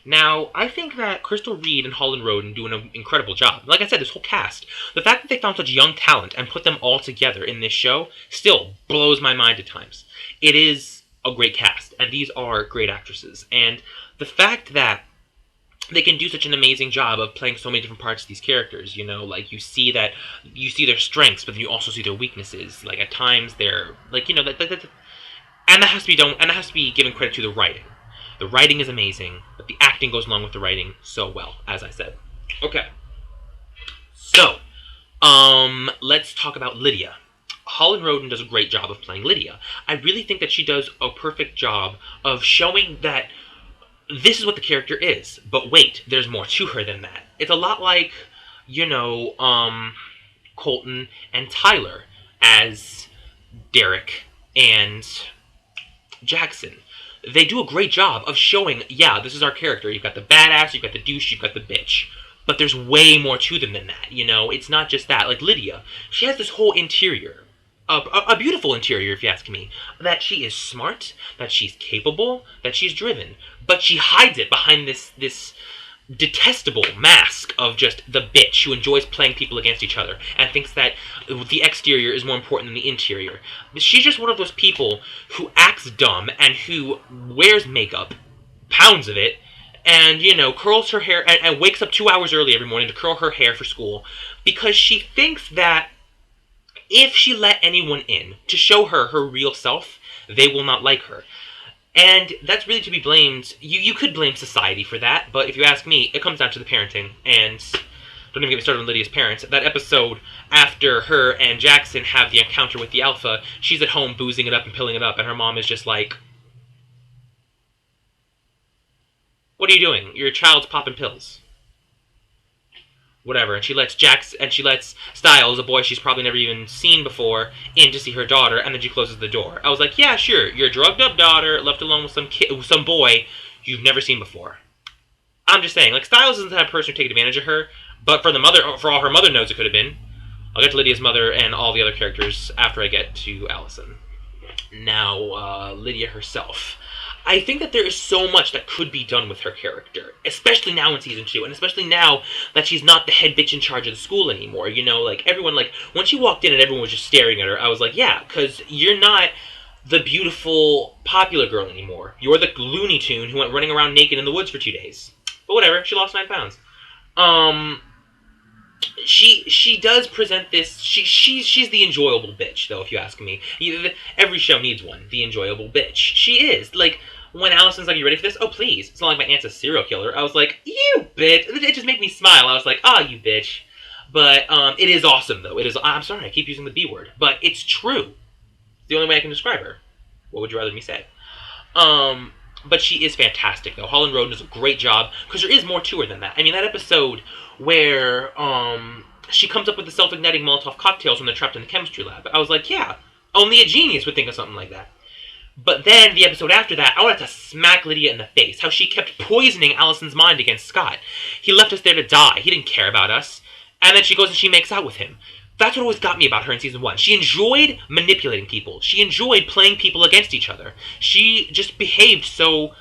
Now, I think that Crystal Reed and Holland Roden do an incredible job. Like I said, this whole cast. The fact that they found such young talent and put them all together in this show still blows my mind at times. It is a great cast, and these are great actresses. And the fact that they can do such an amazing job of playing so many different parts of these characters, you know, like you see their strengths, but then you also see their weaknesses. Like at times they're like, you know, and that has to be done, and that has to be given credit to the writing. The writing is amazing, but the acting goes along with the writing so well, as I said. Okay. So, let's talk about Lydia. Holland Roden does a great job of playing Lydia. I really think that she does a perfect job of showing that this is what the character is. But wait, there's more to her than that. It's a lot like, you know, Colton and Tyler as Derek and Jackson. They do a great job of showing, yeah, this is our character. You've got the badass, you've got the douche, you've got the bitch. But there's way more to them than that, you know? It's not just that. Like Lydia, she has this whole interior. A beautiful interior, if you ask me. That she is smart, that she's capable, that she's driven. But she hides it behind this detestable mask of just the bitch who enjoys playing people against each other and thinks that the exterior is more important than the interior. She's just one of those people who acts dumb and who wears makeup, pounds of it, and, you know, curls her hair and wakes up 2 hours early every morning to curl her hair for school because she thinks that if she let anyone in to show her her real self, they will not like her. And that's really to be blamed. You could blame society for that, but if you ask me, it comes down to the parenting. And don't even get me started on Lydia's parents. That episode after her and Jackson have the encounter with the alpha, she's at home boozing it up and pilling it up, and her mom is just like, "What are you doing? Your child's popping pills." Whatever, and she lets Styles, a boy she's probably never even seen before, in to see her daughter, and then she closes the door. I was like, yeah, sure, your drugged-up daughter left alone with some boy you've never seen before. I'm just saying, like, Styles isn't the type of person who take advantage of her, but for all her mother knows it could have been. I'll get to Lydia's mother and all the other characters after I get to Allison. Now, Lydia herself. I think that there is so much that could be done with her character, especially now in Season 2, and especially now that she's not the head bitch in charge of the school anymore, you know, like, everyone, like, when she walked in and everyone was just staring at her, I was like, yeah, because you're not the beautiful, popular girl anymore. You're the Looney Tune who went running around naked in the woods for 2 days. But whatever, she lost 9 pounds. She does present this, she's the enjoyable bitch, though, if you ask me. Every show needs one, the enjoyable bitch. She is, like, when Allison's like, "You ready for this?" "Oh, please." It's not like my aunt's a serial killer. I was like, "You bitch." It just made me smile. I was like, "Ah, you bitch." But, it is awesome, though. I'm sorry, I keep using the B word. But it's true. It's the only way I can describe her. What would you rather me say? But she is fantastic, though. Holland Roden does a great job, because there is more to her than that. I mean, that episode where, she comes up with the self-igniting Molotov cocktails when they're trapped in the chemistry lab. I was like, yeah, only a genius would think of something like that. But then, the episode after that, I wanted to smack Lydia in the face. How she kept poisoning Allison's mind against Scott. He left us there to die. He didn't care about us. And then she goes and she makes out with him. That's what always got me about her in Season 1. She enjoyed manipulating people. She enjoyed playing people against each other. She just behaved so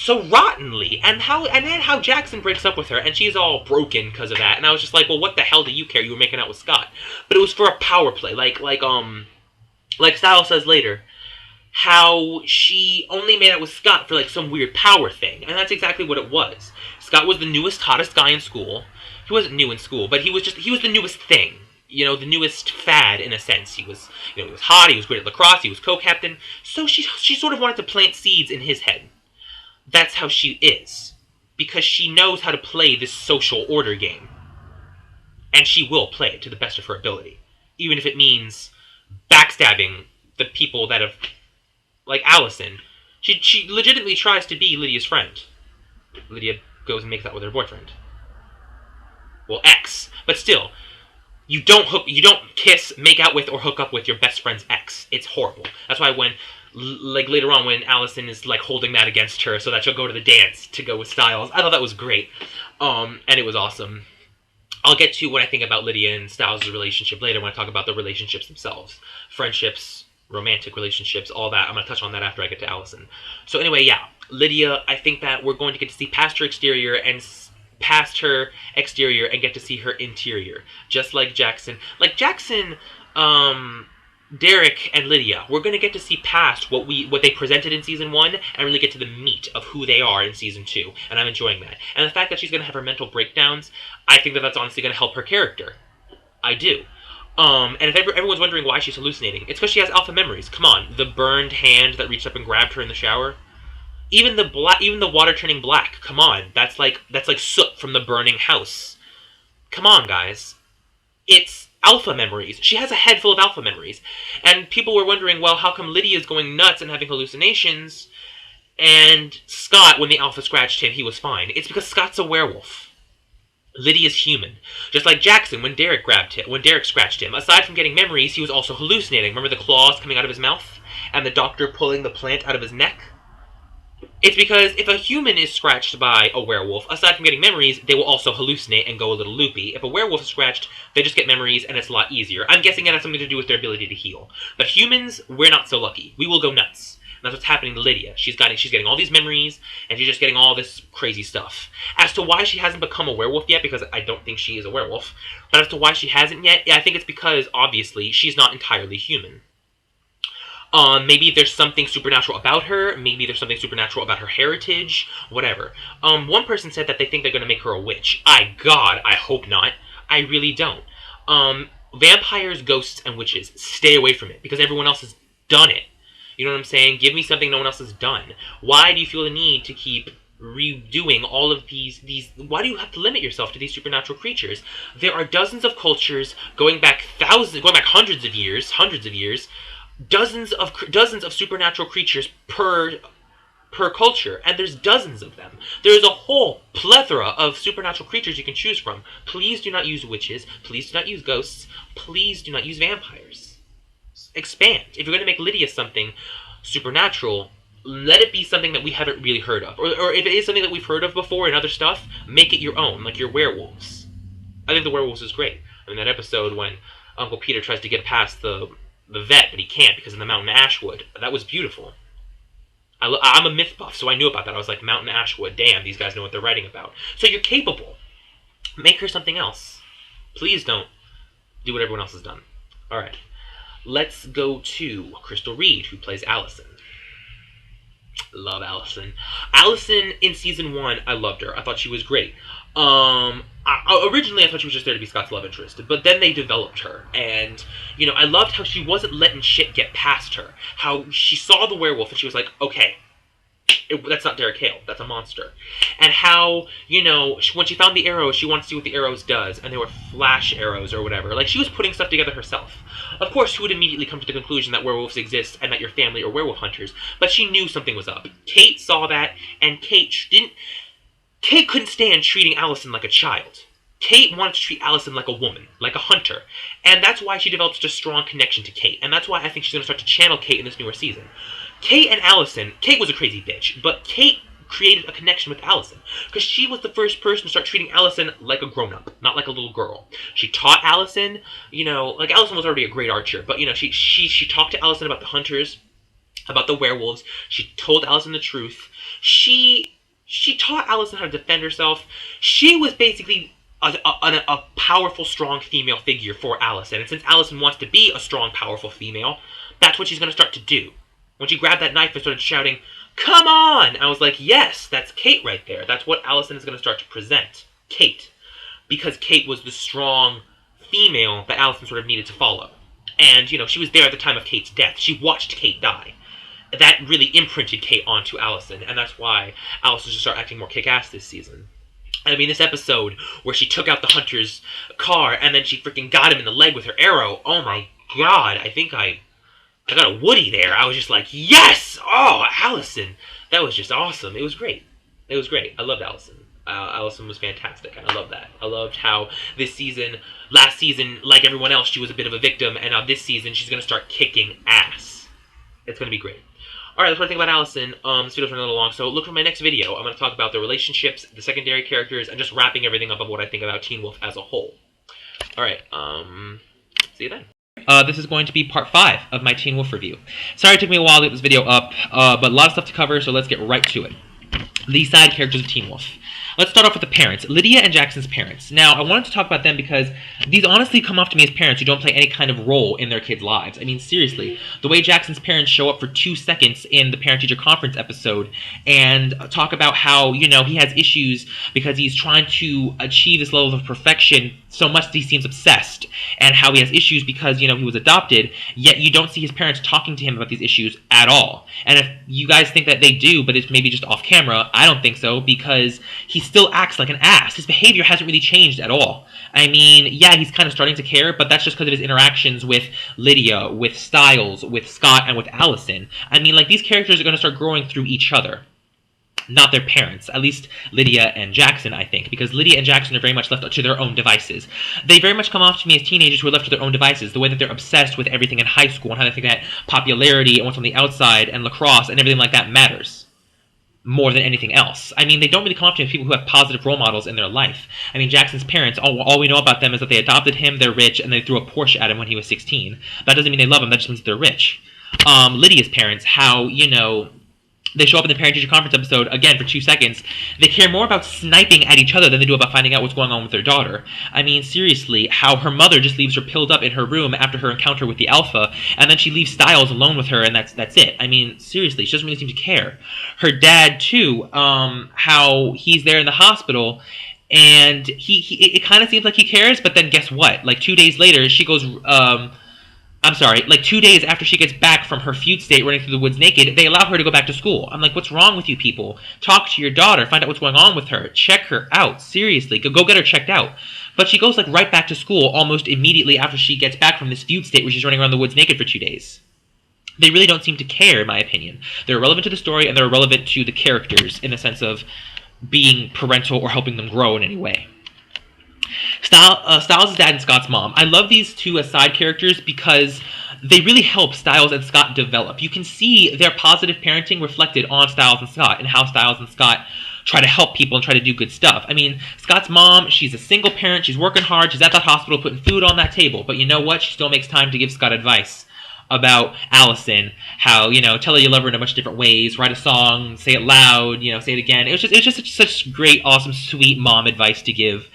so rottenly, and then how Jackson breaks up with her, and she's all broken because of that. And I was just like, well, what the hell do you care? You were making out with Scott, but it was for a power play, like Styles says later, how she only made out with Scott for like some weird power thing, and that's exactly what it was. Scott was the newest, hottest guy in school. He wasn't new in school, but he was the newest thing. You know, the newest fad in a sense. He was hot. He was great at lacrosse. He was co-captain. So she sort of wanted to plant seeds in his head. That's how she is, because she knows how to play this social order game, and she will play it to the best of her ability, even if it means backstabbing the people that have, like Allison. She legitimately tries to be Lydia's friend. Lydia goes and makes out with her boyfriend. Well, ex, but still. You don't kiss, make out with, or hook up with your best friend's ex. It's horrible. That's why when, like, later on when Allison is, like, holding that against her so that she'll go to the dance to go with Styles, I thought that was great. And it was awesome. I'll get to what I think about Lydia and Styles' relationship later when I talk about the relationships themselves. Friendships, romantic relationships, all that. I'm going to touch on that after I get to Allison. So anyway, yeah. Lydia, I think that we're going to get to see past her exterior and past her exterior and get to see her interior, just like Jackson. Like Jackson, Derek, and Lydia, we're going to get to see past what they presented in Season 1 and really get to the meat of who they are in Season 2, and I'm enjoying that. And the fact that she's going to have her mental breakdowns, I think that that's honestly going to help her character. I do. And if everyone's wondering why she's hallucinating, it's because she has alpha memories. Come on, the burned hand that reached up and grabbed her in the shower. Even the water turning black. Come on, that's like soot from the burning house. Come on, guys. It's alpha memories. She has a head full of alpha memories. And people were wondering, well, how come Lydia's going nuts and having hallucinations, and Scott, when the alpha scratched him, he was fine? It's because Scott's a werewolf. Lydia's human. Just like Jackson when Derek scratched him. Aside from getting memories, he was also hallucinating. Remember the claws coming out of his mouth? And the doctor pulling the plant out of his neck? It's because if a human is scratched by a werewolf, aside from getting memories, they will also hallucinate and go a little loopy. If a werewolf is scratched, they just get memories and it's a lot easier. I'm guessing it has something to do with their ability to heal. But humans, we're not so lucky. We will go nuts. And that's what's happening to Lydia. She's getting all these memories, and she's just getting all this crazy stuff. As to why she hasn't become a werewolf yet, because I don't think she is a werewolf, but as to why she hasn't yet, yeah, I think it's because, obviously, she's not entirely human. Maybe there's something supernatural about her. Maybe there's something supernatural about her heritage. Whatever. One person said that they think they're going to make her a witch. God, I hope not. I really don't. Vampires, ghosts, and witches, stay away from it, because everyone else has done it. You know what I'm saying? Give me something no one else has done. Why do you feel the need to keep redoing all of these? Why do you have to limit yourself to these supernatural creatures? There are dozens of cultures going back hundreds of years, dozens of supernatural creatures per culture, and there's dozens of them. There's a whole plethora of supernatural creatures you can choose from. Please do not use witches. Please do not use ghosts. Please do not use vampires. Expand. If you're going to make Lydia something supernatural, let it be something that we haven't really heard of. Or if it is something that we've heard of before in other stuff, make it your own, like your werewolves. I think the werewolves is great. I mean, that episode when Uncle Peter tries to get past the vet, but he can't because of the Mountain Ashwood. That was beautiful. I'm a myth buff, so I knew about that. I was like, Mountain Ashwood, damn, these guys know what they're writing about. So you're capable. Make her something else. Please don't do what everyone else has done. Alright. Let's go to Crystal Reed, who plays Allison. Love Allison. Allison, in Season 1, I loved her. I thought she was great. Originally, I thought she was just there to be Scott's love interest, but then they developed her, and, I loved how she wasn't letting shit get past her. How she saw the werewolf, and she was like, okay, that's not Derek Hale, that's a monster. And how, when she found the arrows, she wanted to see what the arrows does, and they were flash arrows or whatever. Like, she was putting stuff together herself. Of course, who would immediately come to the conclusion that werewolves exist and that your family are werewolf hunters, but she knew something was up. Kate saw that, and Kate couldn't stand treating Allison like a child. Kate wanted to treat Allison like a woman, like a hunter. And that's why she developed such a strong connection to Kate. And that's why I think she's going to start to channel Kate in this newer season. Kate and Allison, Kate was a crazy bitch, but Kate created a connection with Allison. Because she was the first person to start treating Allison like a grown-up, not like a little girl. She taught Allison, like Allison was already a great archer, but, she talked to Allison about the hunters, about the werewolves. She told Allison the truth. She taught Allison how to defend herself. She was basically a powerful, strong female figure for Allison. And since Allison wants to be a strong, powerful female, that's what she's going to start to do. When she grabbed that knife and started shouting, "Come on!" I was like, yes, that's Kate right there. That's what Allison is going to start to present. Kate. Because Kate was the strong female that Allison sort of needed to follow. And, you know, she was there at the time of Kate's death. She watched Kate die. That really imprinted Kate onto Allison, and that's why Allison should start acting more kick-ass this season. I mean, this episode where she took out the hunter's car and then she freaking got him in the leg with her arrow. Oh my god, I think I got a Woody there. I was just like, yes! Oh, Allison! That was just awesome. It was great. It was great. I loved Allison. Allison was fantastic, and I love that. I loved how this season, last season, like everyone else, she was a bit of a victim, and now this season, she's going to start kicking ass. It's going to be great. Alright, that's what I think about Allison. This video's running a little long, so look for my next video. I'm going to talk about the relationships, the secondary characters, and just wrapping everything up of what I think about Teen Wolf as a whole. Alright, see you then. This is going to be part 5 of my Teen Wolf review. Sorry it took me a while to get this video up, but a lot of stuff to cover, so let's get right to it. The side characters of Teen Wolf. Let's start off with the parents, Lydia and Jackson's parents. Now, I wanted to talk about them because these honestly come off to me as parents who don't play any kind of role in their kids' lives. I mean, seriously, the way Jackson's parents show up for 2 seconds in the parent-teacher conference episode and talk about how, you know, he has issues because he's trying to achieve this level of perfection so much that he seems obsessed, and how he has issues because, you know, he was adopted, yet you don't see his parents talking to him about these issues at all. And if you guys think that they do, but it's maybe just off camera, I don't think so, because he still acts like an ass. His behavior hasn't really changed at all. I mean, yeah, he's kind of starting to care, but that's just because of his interactions with Lydia, with Stiles, with Scott, and with Allison. I mean, like, these characters are going to start growing through each other. Not their parents, at least Lydia and Jackson, I think, because Lydia and Jackson are very much left to their own devices. They very much come off to me as teenagers who are left to their own devices, the way that they're obsessed with everything in high school and how they think that popularity and what's on the outside and lacrosse and everything like that matters more than anything else. I mean, they don't really come off to me as people who have positive role models in their life. I mean, Jackson's parents, all we know about them is that they adopted him, they're rich, and they threw a Porsche at him when he was 16. That doesn't mean they love him, that just means that they're rich. Lydia's parents, how, you know, they show up in the parent-teacher conference episode, again, for 2 seconds. They care more about sniping at each other than they do about finding out what's going on with their daughter. I mean, seriously, how her mother just leaves her pilled up in her room after her encounter with the Alpha, and then she leaves Stiles alone with her, and that's it. I mean, seriously, she doesn't really seem to care. Her dad, too, how he's there in the hospital, and it kind of seems like he cares, but then guess what? Like, 2 days later, she goes, like 2 days after she gets back from her feud state running through the woods naked, they allow her to go back to school. I'm like, what's wrong with you people? Talk to your daughter, find out what's going on with her, check her out, seriously, go get her checked out. But she goes like right back to school almost immediately after she gets back from this feud state where she's running around the woods naked for 2 days. They really don't seem to care, in my opinion. They're relevant to the story and they're relevant to the characters in the sense of being parental or helping them grow in any way. Stiles' dad and Scott's mom. I love these two as side characters because they really help Stiles and Scott develop. You can see their positive parenting reflected on Stiles and Scott and how Stiles and Scott try to help people and try to do good stuff. I mean, Scott's mom, she's a single parent, she's working hard, she's at that hospital putting food on that table, but you know what? She still makes time to give Scott advice about Allison, how, you know, tell her you love her in a bunch of different ways, write a song, say it loud, you know, say it again. It was just such great, awesome, sweet mom advice to give.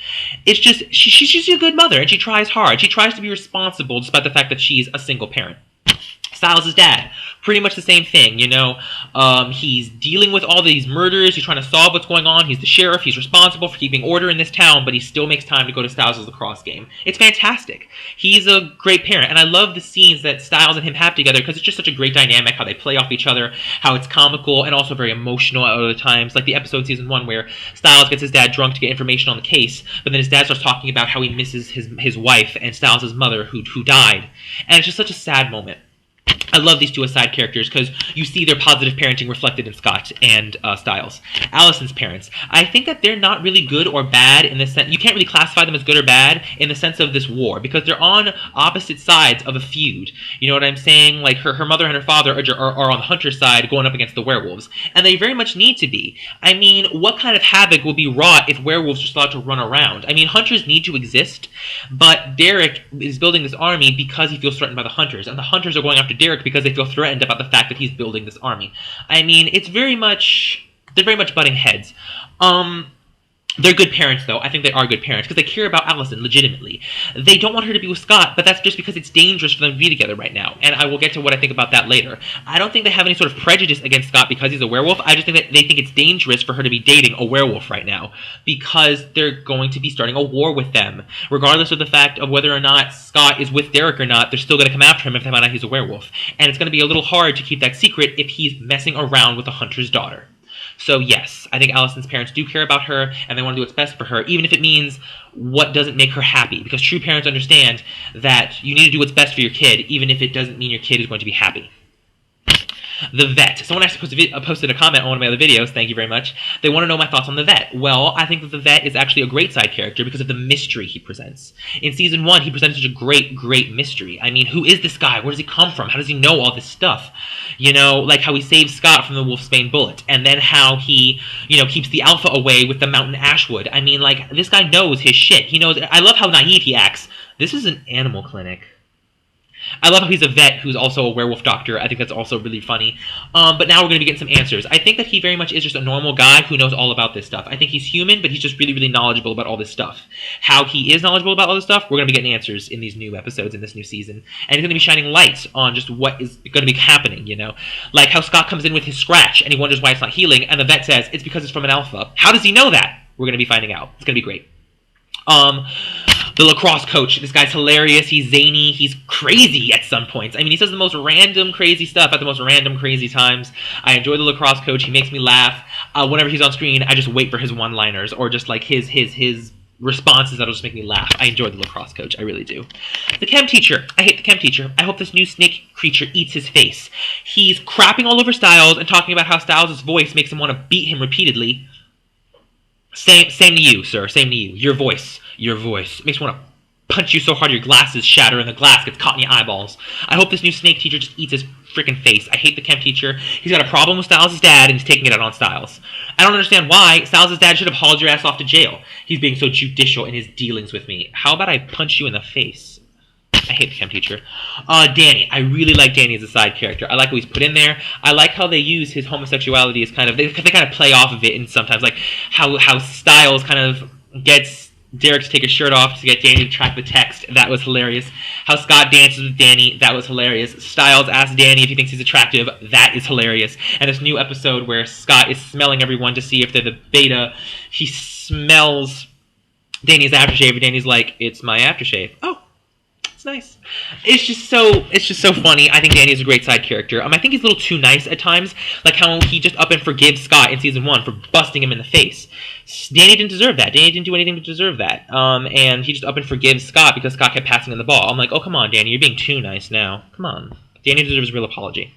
It's just, she's just a good mother, and she tries hard. She tries to be responsible despite the fact that she's a single parent. Stiles' dad, pretty much the same thing, you know. He's dealing with all these murders, he's trying to solve what's going on, he's the sheriff, he's responsible for keeping order in this town, but he still makes time to go to Stiles' lacrosse game. It's fantastic. He's a great parent, and I love the scenes that Stiles and him have together because it's just such a great dynamic, how they play off each other, how it's comical and also very emotional at other times, like the episode in season 1 where Stiles gets his dad drunk to get information on the case, but then his dad starts talking about how he misses his wife and Stiles' mother who died, and it's just such a sad moment. I love these two as side characters because you see their positive parenting reflected in Scott and Stiles. Allison's parents. I think that they're not really good or bad in the sense... You can't really classify them as good or bad in the sense of this war because they're on opposite sides of a feud. You know what I'm saying? Like, her mother and her father are on the hunter's side going up against the werewolves. And they very much need to be. I mean, what kind of havoc will be wrought if werewolves are allowed to run around? I mean, hunters need to exist, but Derek is building this army because he feels threatened by the hunters. And the hunters are going after Derek because they feel threatened about the fact that he's building this army. I mean, it's very much They're very much butting heads. They're good parents, though. I think they are good parents because they care about Allison legitimately. They don't want her to be with Scott, but that's just because it's dangerous for them to be together right now. And I will get to what I think about that later. I don't think they have any sort of prejudice against Scott because he's a werewolf. I just think that they think it's dangerous for her to be dating a werewolf right now because they're going to be starting a war with them. Regardless of the fact of whether or not Scott is with Derek or not, they're still going to come after him if they find out he's a werewolf. And it's going to be a little hard to keep that secret if he's messing around with the hunter's daughter. So yes, I think Allison's parents do care about her, and they want to do what's best for her, even if it means what doesn't make her happy. Because true parents understand that you need to do what's best for your kid, even if it doesn't mean your kid is going to be happy. The Vet. Someone actually posted a comment on one of my other videos, thank you very much. They want to know my thoughts on the Vet. Well, I think that the Vet is actually a great side character because of the mystery he presents. In Season 1, he presented such a great, great mystery. I mean, who is this guy? Where does he come from? How does he know all this stuff? You know, like how he saves Scott from the Wolfsbane bullet, and then how he, you know, keeps the Alpha away with the Mountain Ashwood. I mean, like, this guy knows his shit. He knows. I love how naive he acts. This is an animal clinic. I love how he's a vet who's also a werewolf doctor. I think that's also really funny. But now we're going to be getting some answers. I think that he very much is just a normal guy who knows all about this stuff. I think he's human, but he's just really, really knowledgeable about all this stuff. How he is knowledgeable about all this stuff, we're going to be getting answers in these new episodes, in this new season. And he's going to be shining light on just what is going to be happening, you know? Like how Scott comes in with his scratch, and he wonders why it's not healing, and the vet says, it's because it's from an Alpha. How does he know that? We're going to be finding out. It's going to be great. The lacrosse coach. This guy's hilarious. He's zany. He's crazy at some points. I mean, he says the most random crazy stuff at the most random crazy times. I enjoy the lacrosse coach. He makes me laugh. Whenever he's on screen, I just wait for his one-liners or just like his responses that'll just make me laugh. I enjoy the lacrosse coach. I really do. The chem teacher. I hate the chem teacher. I hope this new snake creature eats his face. He's crapping all over Stiles and talking about how Stiles' voice makes him want to beat him repeatedly. Same to you, sir. Same to you. Your voice. Makes me want to punch you so hard your glasses shatter and the glass gets caught in your eyeballs. I hope this new snake teacher just eats his freaking face. I hate the chem teacher. He's got a problem with Stiles' dad and he's taking it out on Stiles. I don't understand why. Stiles' dad should have hauled your ass off to jail. He's being so judicial in his dealings with me. How about I punch you in the face? I hate the chem teacher. Danny. I really like Danny as a side character. I like what he's put in there. I like how they use his homosexuality as kind of... They kind of play off of it, and sometimes, like, how Stiles kind of gets Derek to take his shirt off to get Danny to track the text. That was hilarious. How Scott dances with Danny. That was hilarious. Stiles asks Danny if he thinks he's attractive. That is hilarious. And this new episode where Scott is smelling everyone to see if they're the beta. He smells Danny's aftershave, and Danny's like, it's my aftershave. Oh. Nice. It's just so funny. I think Danny is a great side character. I think he's a little too nice at times, like how he just up and forgives Scott in season 1 for busting him in the face. Danny didn't deserve that. Danny didn't do anything to deserve that. And he just up and forgives Scott because Scott kept passing him the ball. I'm like, oh come on, Danny, you're being too nice now. Come on. Danny deserves a real apology.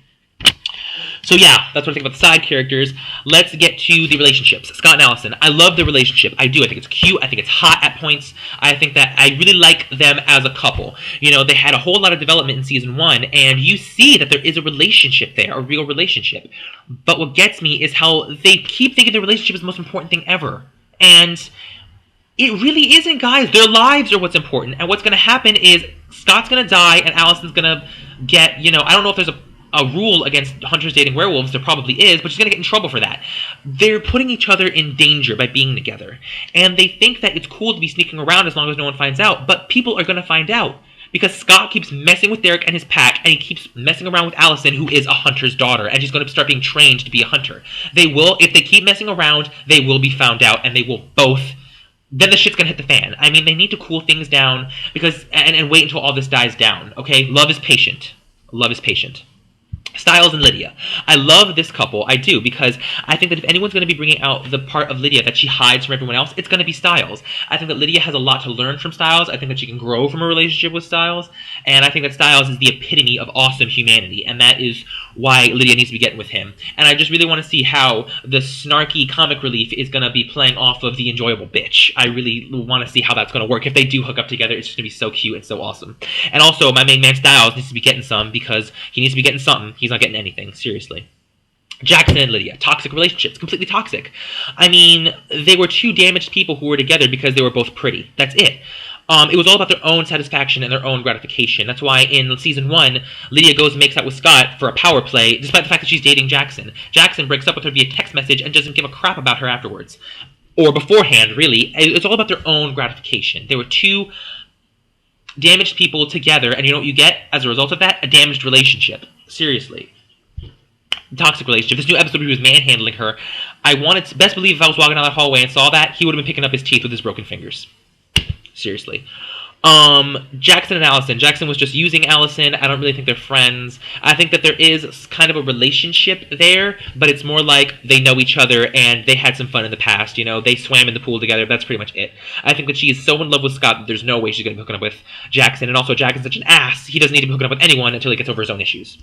So yeah, that's what I think about the side characters. Let's get to the relationships. Scott and Allison. I love their relationship. I do. I think it's cute. I think it's hot at points. I think that I really like them as a couple. You know, they had a whole lot of development in season 1, and you see that there is a relationship there, a real relationship. But what gets me is how they keep thinking their relationship is the most important thing ever. And it really isn't, guys. Their lives are what's important. And what's going to happen is Scott's going to die, and Allison's going to get, you know, I don't know if there's a rule against hunters dating werewolves. There probably is, but she's going to get in trouble for that. They're putting each other in danger by being together. And they think that it's cool to be sneaking around as long as no one finds out, but people are going to find out. Because Scott keeps messing with Derek and his pack, and he keeps messing around with Allison, who is a hunter's daughter, and she's going to start being trained to be a hunter. They will, if they keep messing around, they will be found out, and they will both... Then the shit's going to hit the fan. I mean, they need to cool things down, because and wait until all this dies down, okay? Love is patient. Love is patient. Stiles and Lydia. I love this couple. I do, because I think that if anyone's going to be bringing out the part of Lydia that she hides from everyone else, it's going to be Stiles. I think that Lydia has a lot to learn from Stiles. I think that she can grow from a relationship with Stiles. And I think that Stiles is the epitome of awesome humanity. And that is why Lydia needs to be getting with him. And I just really want to see how the snarky comic relief is going to be playing off of the enjoyable bitch. I really want to see how that's going to work. If they do hook up together, it's just going to be so cute and so awesome. And also, my main man Stiles needs to be getting some, because he needs to be getting something. He's not getting anything, seriously. Jackson and Lydia. Toxic relationships. Completely toxic. I mean, they were two damaged people who were together because they were both pretty. That's it. It was all about their own satisfaction and their own gratification. That's why in season 1, Lydia goes and makes out with Scott for a power play, despite the fact that she's dating Jackson. Jackson breaks up with her via text message and doesn't give a crap about her afterwards. Or beforehand, really. It's all about their own gratification. They were two damaged people together, and you know what you get as a result of that? A damaged relationship. Seriously. Toxic relationship. This new episode where he was manhandling her, I wanted to best believe if I was walking down that hallway and saw that, he would have been picking up his teeth with his broken fingers. Seriously. Jackson and Allison. Jackson was just using Allison. I don't really think they're friends. I think that there is kind of a relationship there, but it's more like they know each other and they had some fun in the past. You know, they swam in the pool together. That's pretty much it. I think that she is so in love with Scott that there's no way she's going to be hooking up with Jackson. And also, Jackson's such an ass. He doesn't need to be hooking up with anyone until he gets over his own issues.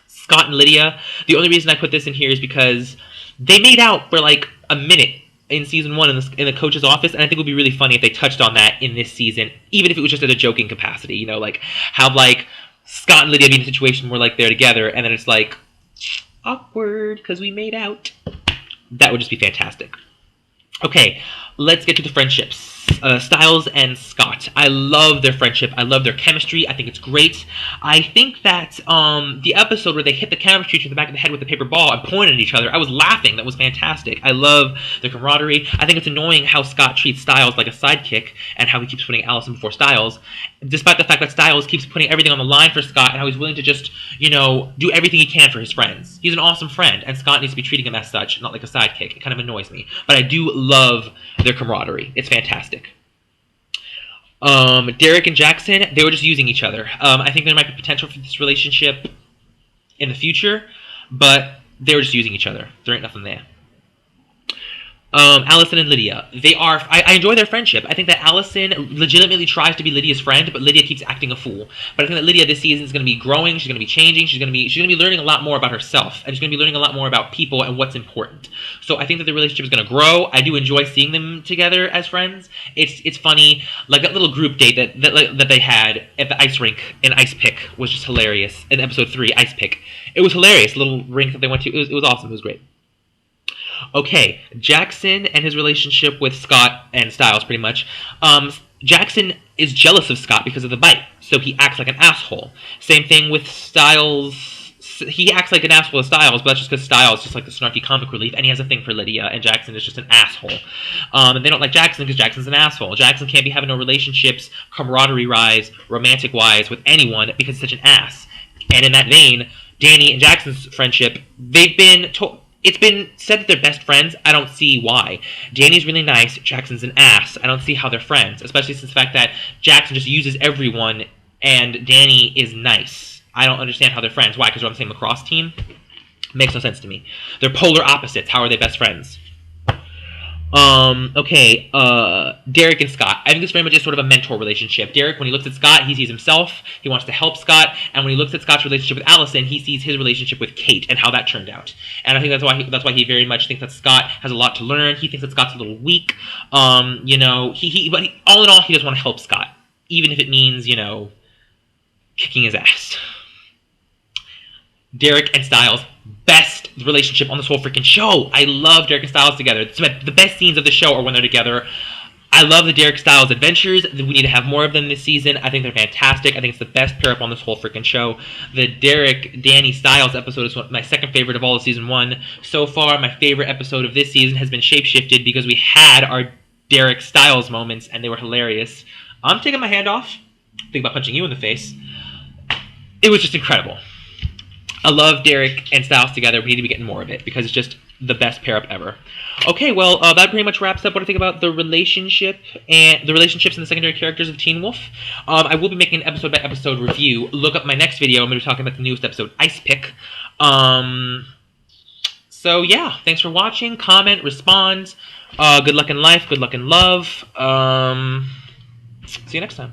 Scott and Lydia. The only reason I put this in here is because they made out for like a minute in season 1 in the coach's office, and I think it would be really funny if they touched on that in this season, even if it was just at a joking capacity, you know, like have like Scott and Lydia be in a situation where like they're together and then it's like awkward because we made out. That would just be fantastic. Okay, let's get to the friendships. Stiles and Scott. I love their friendship. I love their chemistry. I think it's great. I think that the episode where they hit the camera creature in the back of the head with the paper ball and pointed at each other, I was laughing. That was fantastic. I love their camaraderie. I think it's annoying how Scott treats Stiles like a sidekick and how he keeps putting Allison before Stiles, despite the fact that Stiles keeps putting everything on the line for Scott and how he's willing to just, you know, do everything he can for his friends. He's an awesome friend, and Scott needs to be treating him as such, not like a sidekick. It kind of annoys me. But I do love their camaraderie. It's fantastic. Derek and Jackson, they were just using each other. I think there might be potential for this relationship in the future, but they were just using each other. There ain't nothing there. Allison and Lydia. They are... I enjoy their friendship. I think that Allison legitimately tries to be Lydia's friend, but Lydia keeps acting a fool. But I think that Lydia this season is going to be growing. She's going to be changing. She's going to be learning a lot more about herself, and she's going to be learning a lot more about people and what's important. So I think that the relationship is going to grow. I do enjoy seeing them together as friends. It's funny. Like that little group date that they had at the ice rink in Ice Pick was just hilarious. In episode 3, Ice Pick. It was hilarious. The little rink that they went to. It was awesome. It was great. Okay, Jackson and his relationship with Scott and Stiles, pretty much. Jackson is jealous of Scott because of the bite, so he acts like an asshole. Same thing with Stiles. He acts like an asshole with Stiles, but that's just because Stiles is just like the snarky comic relief, and he has a thing for Lydia, and Jackson is just an asshole. And they don't like Jackson because Jackson's an asshole. Jackson can't be having no relationships, camaraderie-wise, romantic-wise, with anyone because he's such an ass. And in that vein, Danny and Jackson's friendship, it's been said that they're best friends. I don't see why. Danny's really nice. Jackson's an ass. I don't see how they're friends, especially since the fact that Jackson just uses everyone and Danny is nice. I don't understand how they're friends. Why? Because they're on the same lacrosse team? Makes no sense to me. They're polar opposites. How are they best friends? Okay, Derek and Scott. I think this very much is sort of a mentor relationship. Derek, when he looks at Scott, he sees himself, he wants to help Scott, and when he looks at Scott's relationship with Allison, he sees his relationship with Kate and how that turned out. And I think that's why he very much thinks that Scott has a lot to learn. He thinks that Scott's a little weak. You know, but all in all, he does want to help Scott, even if it means, you know, kicking his ass. Derek and Stiles, best relationship on this whole freaking show. I love Derek and Stiles together. The best scenes of the show are when they're together. I love the Derek Stiles adventures. We need to have more of them this season. I think they're fantastic. I think it's the best pair up on this whole freaking show. The Derek, Danny, Stiles episode is my second favorite of all of season 1. So far, my favorite episode of this season has been Shapeshifted because we had our Derek Stiles moments and they were hilarious. I'm taking my hand off. Think about punching you in the face. It was just incredible. I love Derek and Stiles together. We need to be getting more of it because it's just the best pair up ever. Okay, well, that pretty much wraps up what I think about the relationship and the relationships and the secondary characters of Teen Wolf. I will be making an episode by episode review. Look up my next video. I'm going to be talking about the newest episode, Ice Pick. So yeah, thanks for watching. Comment, respond. Good luck in life. Good luck in love. See you next time.